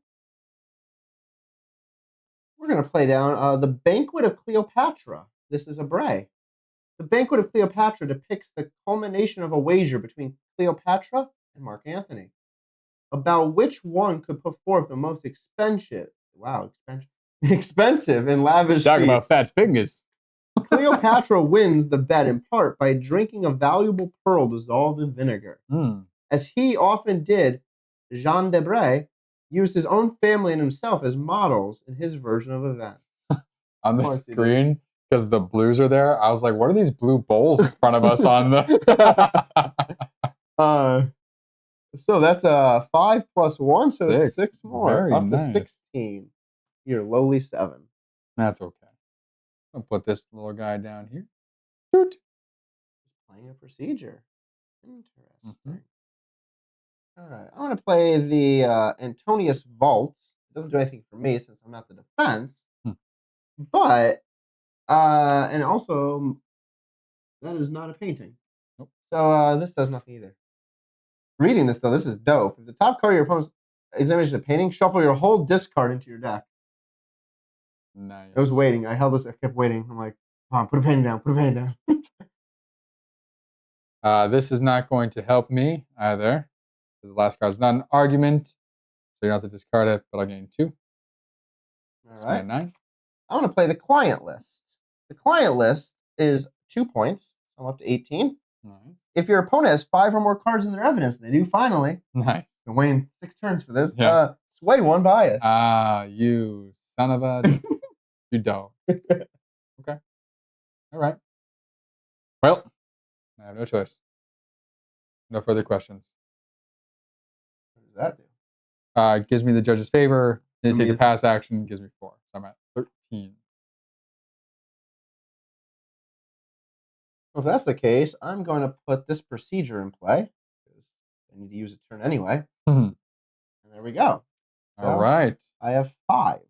We're going to play down the Banquet of Cleopatra. This is a bray. The Banquet of Cleopatra depicts the culmination of a wager between Cleopatra and Mark Antony about which one could put forth the most expensive and lavish Talk feast. about fat fingers. Cleopatra wins the bet in part by drinking a valuable pearl dissolved in vinegar. As he often did, Jean Debray used his own family and himself as models in his version of events. On the screen, because the blues are there, I was like, what are these blue bowls in front of us on the... So that's 5 + 1, so 6 more. Very up to nice. 16. Your lowly 7. That's okay. I'll put this little guy down here. Doot. Just playing a procedure. Interesting. All right. I'm going to play the Antonius Vault. It doesn't do anything for me since I'm not the defense. But, and also, that is not a painting. Nope. So this does nothing either. Reading this, though, this is dope. If the top card of your opponent's examination is a painting, shuffle your whole discard into your deck. Nice. I was waiting. I kept waiting. I'm like, come on, put a painting down, put a painting down. This is not going to help me either. Because the last card is not an argument. So you don't have to discard it, but I'll gain 2. All right. 9. I'm going to play the client list. The client list is 2 points. I'm up to 18. Nice. If your opponent has 5 or more cards in their evidence, they do finally. Nice. Been waiting 6 turns for this. Yeah. Sway 1 bias. Ah, you son of a. You don't. Okay. All right. Well, I have no choice. No further questions. What does that do? It gives me the judge's favor. They Give take me the a- pass action, gives me 4. So I'm at 13. Well, if that's the case, I'm going to put this procedure in play. I need to use a turn anyway. Mhm. And there we go. So All right. I have 5.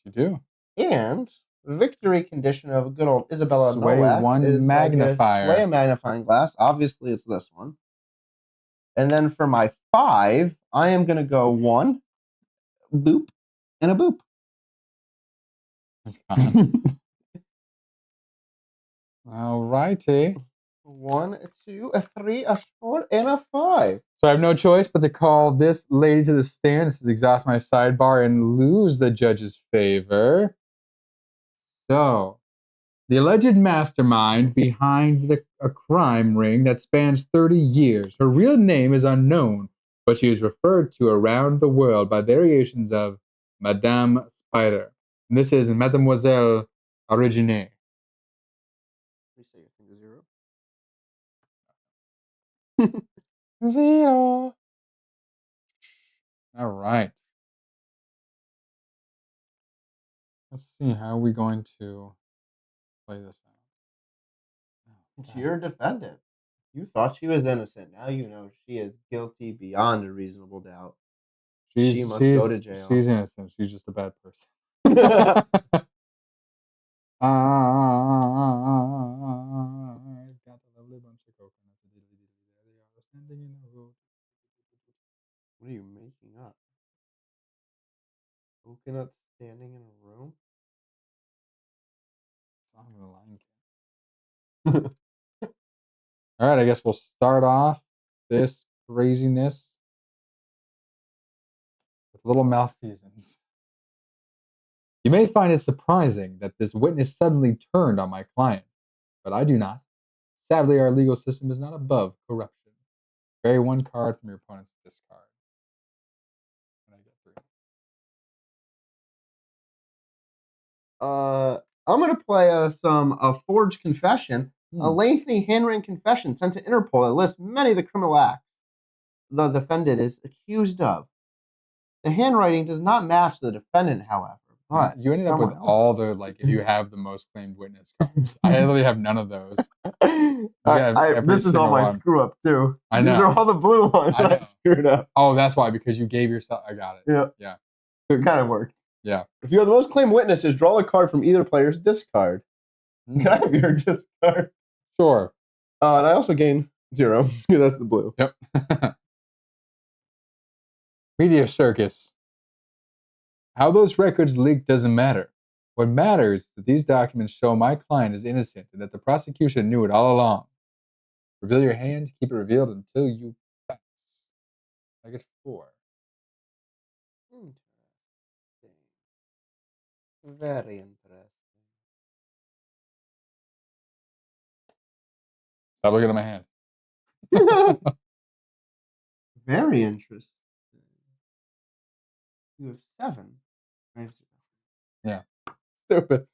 You do. And victory condition of good old Isabella Sway Nowak 1 is I get magnifier. sway a magnifying glass. Obviously, it's this one. And then for my 5, I am going to go 1, boop, and a boop. All righty. 1, 2, a 3, a 4, and a 5. So I have no choice but to call this lady to the stand. This is exhaust my sidebar and lose the judge's favor. So, the alleged mastermind behind a crime ring that spans 30 years. Her real name is unknown, but she is referred to around the world by variations of Madame Spider. And this is Mademoiselle Origine. Please say your thing to 0. 0. All right. Let's see, how are we going to play this out? It's your defendant. You thought she was innocent. Now you know she is guilty beyond a reasonable doubt. She must go to jail. She's innocent. She's just a bad person. Got a lovely bunch of coconuts. They are standing in a row. What are you making up? Coconuts standing in a room? Song of the Lion King. All right, I guess we'll start off this craziness with little malfeasance. You may find it surprising that this witness suddenly turned on my client, but I do not. Sadly, our legal system is not above corruption. Vary 1 card from your opponent's discard. And I get 3. I'm gonna play a forged confession, a lengthy handwritten confession sent to Interpol that lists many of the criminal acts the defendant is accused of. The handwriting does not match the defendant, however. But you ended up with all the, like, if you have the most claimed witness cards. I literally have none of those. This is all my screw up too. I know. These are all the blue ones that I screwed up. Oh, that's why, because you gave yourself. I got it. Yeah. Yeah. It kind of worked. Yeah. If you have the most claimed witnesses, draw a card from either player's discard. Can I have your discard? Sure. And I also gain 0. That's the blue. Yep. Media circus. How those records leaked doesn't matter. What matters is that these documents show my client is innocent and that the prosecution knew it all along. Reveal your hand, keep it revealed until you pass. I get 4. Interesting. Very interesting. Stop looking at my hand. Very interesting. You have 7. Yeah. Stupid.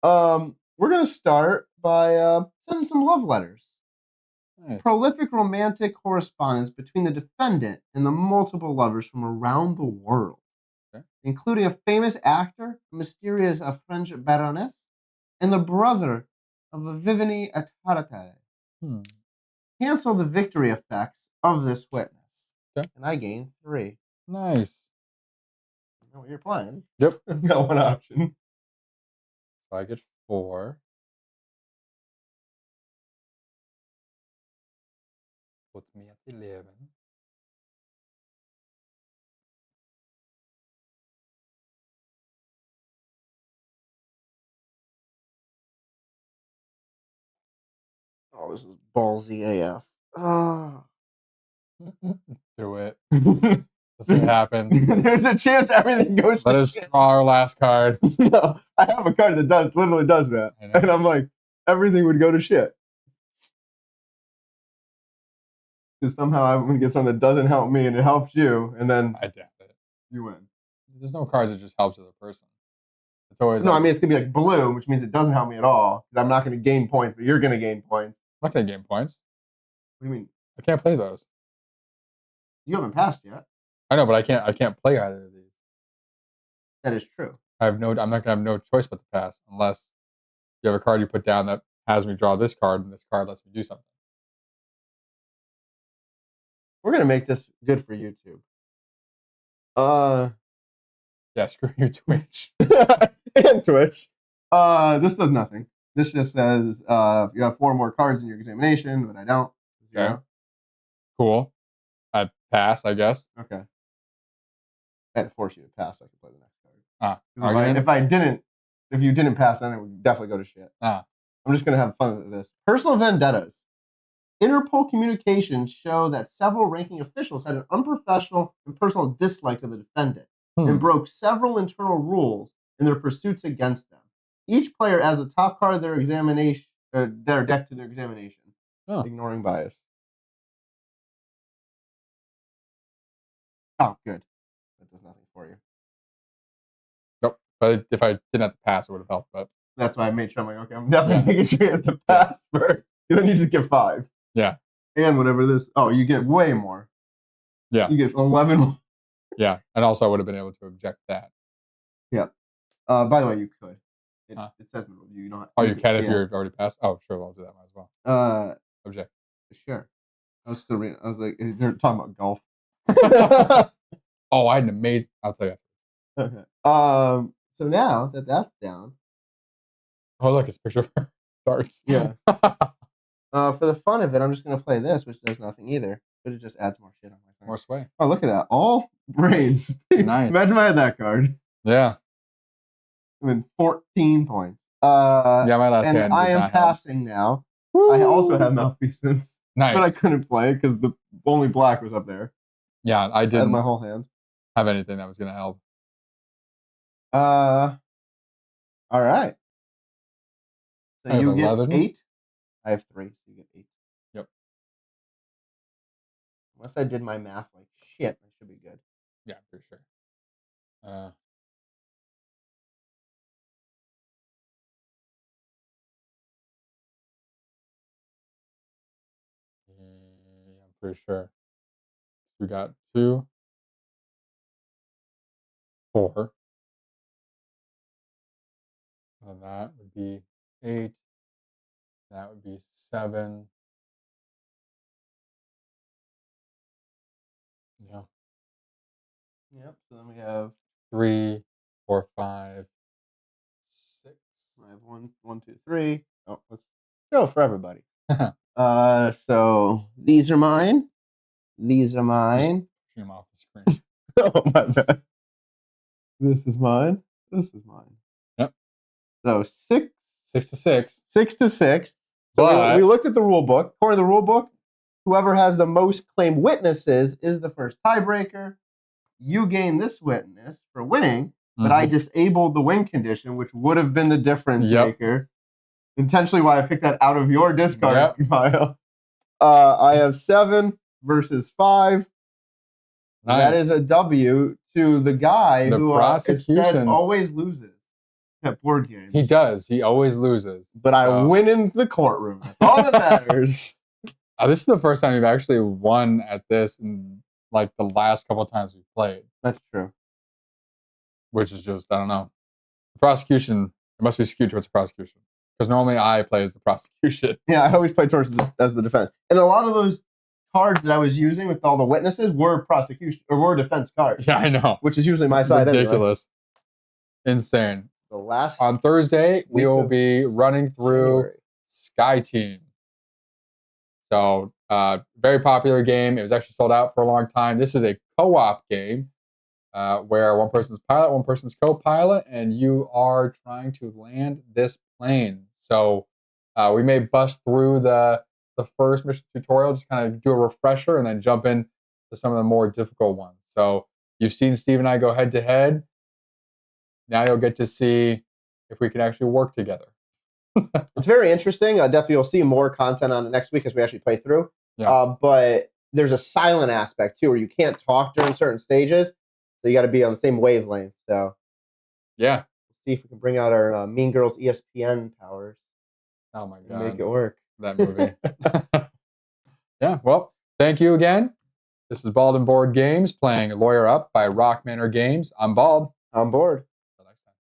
We're gonna start by sending some love letters. Nice. Prolific romantic correspondence between the defendant and the multiple lovers from around the world, including a famous actor, a mysterious French baroness, and the brother of a Vivini Atarate. Cancel the victory effects of this witness. Okay. And I gain 3. Nice. I know what you're playing. Yep. I've got 1 option. So I get 4. Puts me at 11. Oh, this is ballsy AF. Do it. Let's see what happens. There's a chance everything goes Let to us shit. draw our last card. No, I have a card that literally does that. I know. And I'm like, everything would go to shit. Because somehow I'm going to get something that doesn't help me and it helps you, and then I doubt it. you win. There's no cards that just helps the other person. It's always No, like, I mean, it's going to be like blue, which means it doesn't help me at all. Because I'm not going to gain points, but you're going to gain points. I'm not gonna gain points. What do you mean? I can't play those. You haven't passed yet. I know, but I can't play either of these. That is true. I'm not gonna have no choice but to pass unless you have a card you put down that has me draw this card, and this card lets me do something. We're going to make this good for YouTube. Yeah, screw your Twitch. And Twitch. This does nothing. This just says you have 4 more cards in your examination, but I don't. Okay. Cool. I pass, I guess. Okay. I had to force you to pass so I could play the next card. If you didn't pass, then it would definitely go to shit. I'm just gonna have fun with this. Personal vendettas. Interpol communications show that several ranking officials had an unprofessional and personal dislike of the defendant and broke several internal rules in their pursuits against them. Each player adds the top card of their examination, their deck to their examination, ignoring bias. Oh, good. That does nothing for you. Nope. But if I didn't have to pass, it would have helped. But that's why I made sure I'm like, okay, I'm definitely making sure you have to pass first. Then you just get 5. Yeah. And whatever this. Oh, you get way more. Yeah. You get 11. Yeah. And also, I would have been able to object that. Yeah. By the way, you could. It says in the review. You don't. Oh, you can if you're already passed. Oh, sure. I'll do that one as well. Object. Sure. I was still reading. I was like, they're talking about golf. Oh, I had an amazing. I'll tell you. Okay. So now that that's down. Oh, look, it's a picture of her. Darts. Yeah. For the fun of it, I'm just gonna play this, which does nothing either, but it just adds more shit on my thing. More sway. Oh, look at that! All brains. Nice. Imagine if I had that card. Yeah. I mean, 14 points. Yeah, my last hand. And I am passing now. Woo! I also have malfeasance. Nice. But I couldn't play because the only black was up there. Yeah, I didn't. I had my whole hand. Have anything that was gonna help. All right. So you get 11. 8. I have 3, so you get 8. Yep. Unless I did my math like shit, I should be good. Yeah, for sure. Yeah, I'm pretty sure. We got 2, 4. And that would be 8. That would be 7. Yeah. Yep. So then we have 3, 4, 5, 6. I have 1, 2, 3. Oh, let's go for everybody. So these are mine. These are mine. Pushing them off the screen. Oh my bad. This is mine. This is mine. Yep. So 6 to 6. 6 to 6. So But we looked at the rule book. According to the rule book, whoever has the most claimed witnesses is the first tiebreaker. You gain this witness for winning, but I disabled the win condition, which would have been the difference maker. Intentionally, why I picked that out of your discard pile. I have 7 versus 5. Nice. That is a W to the guy who instead always loses at board games. He does. He always loses. But I win in the courtroom. That's all that matters. This is the first time you've actually won at this in like the last couple of times we've played. That's true. Which is just, I don't know. The prosecution, it must be skewed towards the prosecution. Because normally I play as the prosecution. Yeah, I always play as the defense. And a lot of those cards that I was using with all the witnesses were prosecution or were defense cards. Yeah, I know. Which is usually my side. Ridiculous. Anyway. Insane. The last on Thursday, we will be running through Sky Team. So, very popular game. It was actually sold out for a long time. This is a co-op game where one person's pilot, one person's co-pilot, and you are trying to land this plane. So, we may bust through the first mission tutorial, just kind of do a refresher, and then jump in to some of the more difficult ones. So, You've seen Steve and I go head to head. Now you'll get to see if we can actually work together. It's very interesting. Definitely, you'll see more content on it next week as we actually play through. Yeah. But there's a silent aspect too, where you can't talk during certain stages, so you got to be on the same wavelength. So Yeah. see if we can bring out our Mean Girls ESPN powers. Oh my And God. make it work. That movie. Yeah. Well, thank you again. This is Bald and Board Games playing Lawyer Up by Rock Manor Games. I'm Bald. On board.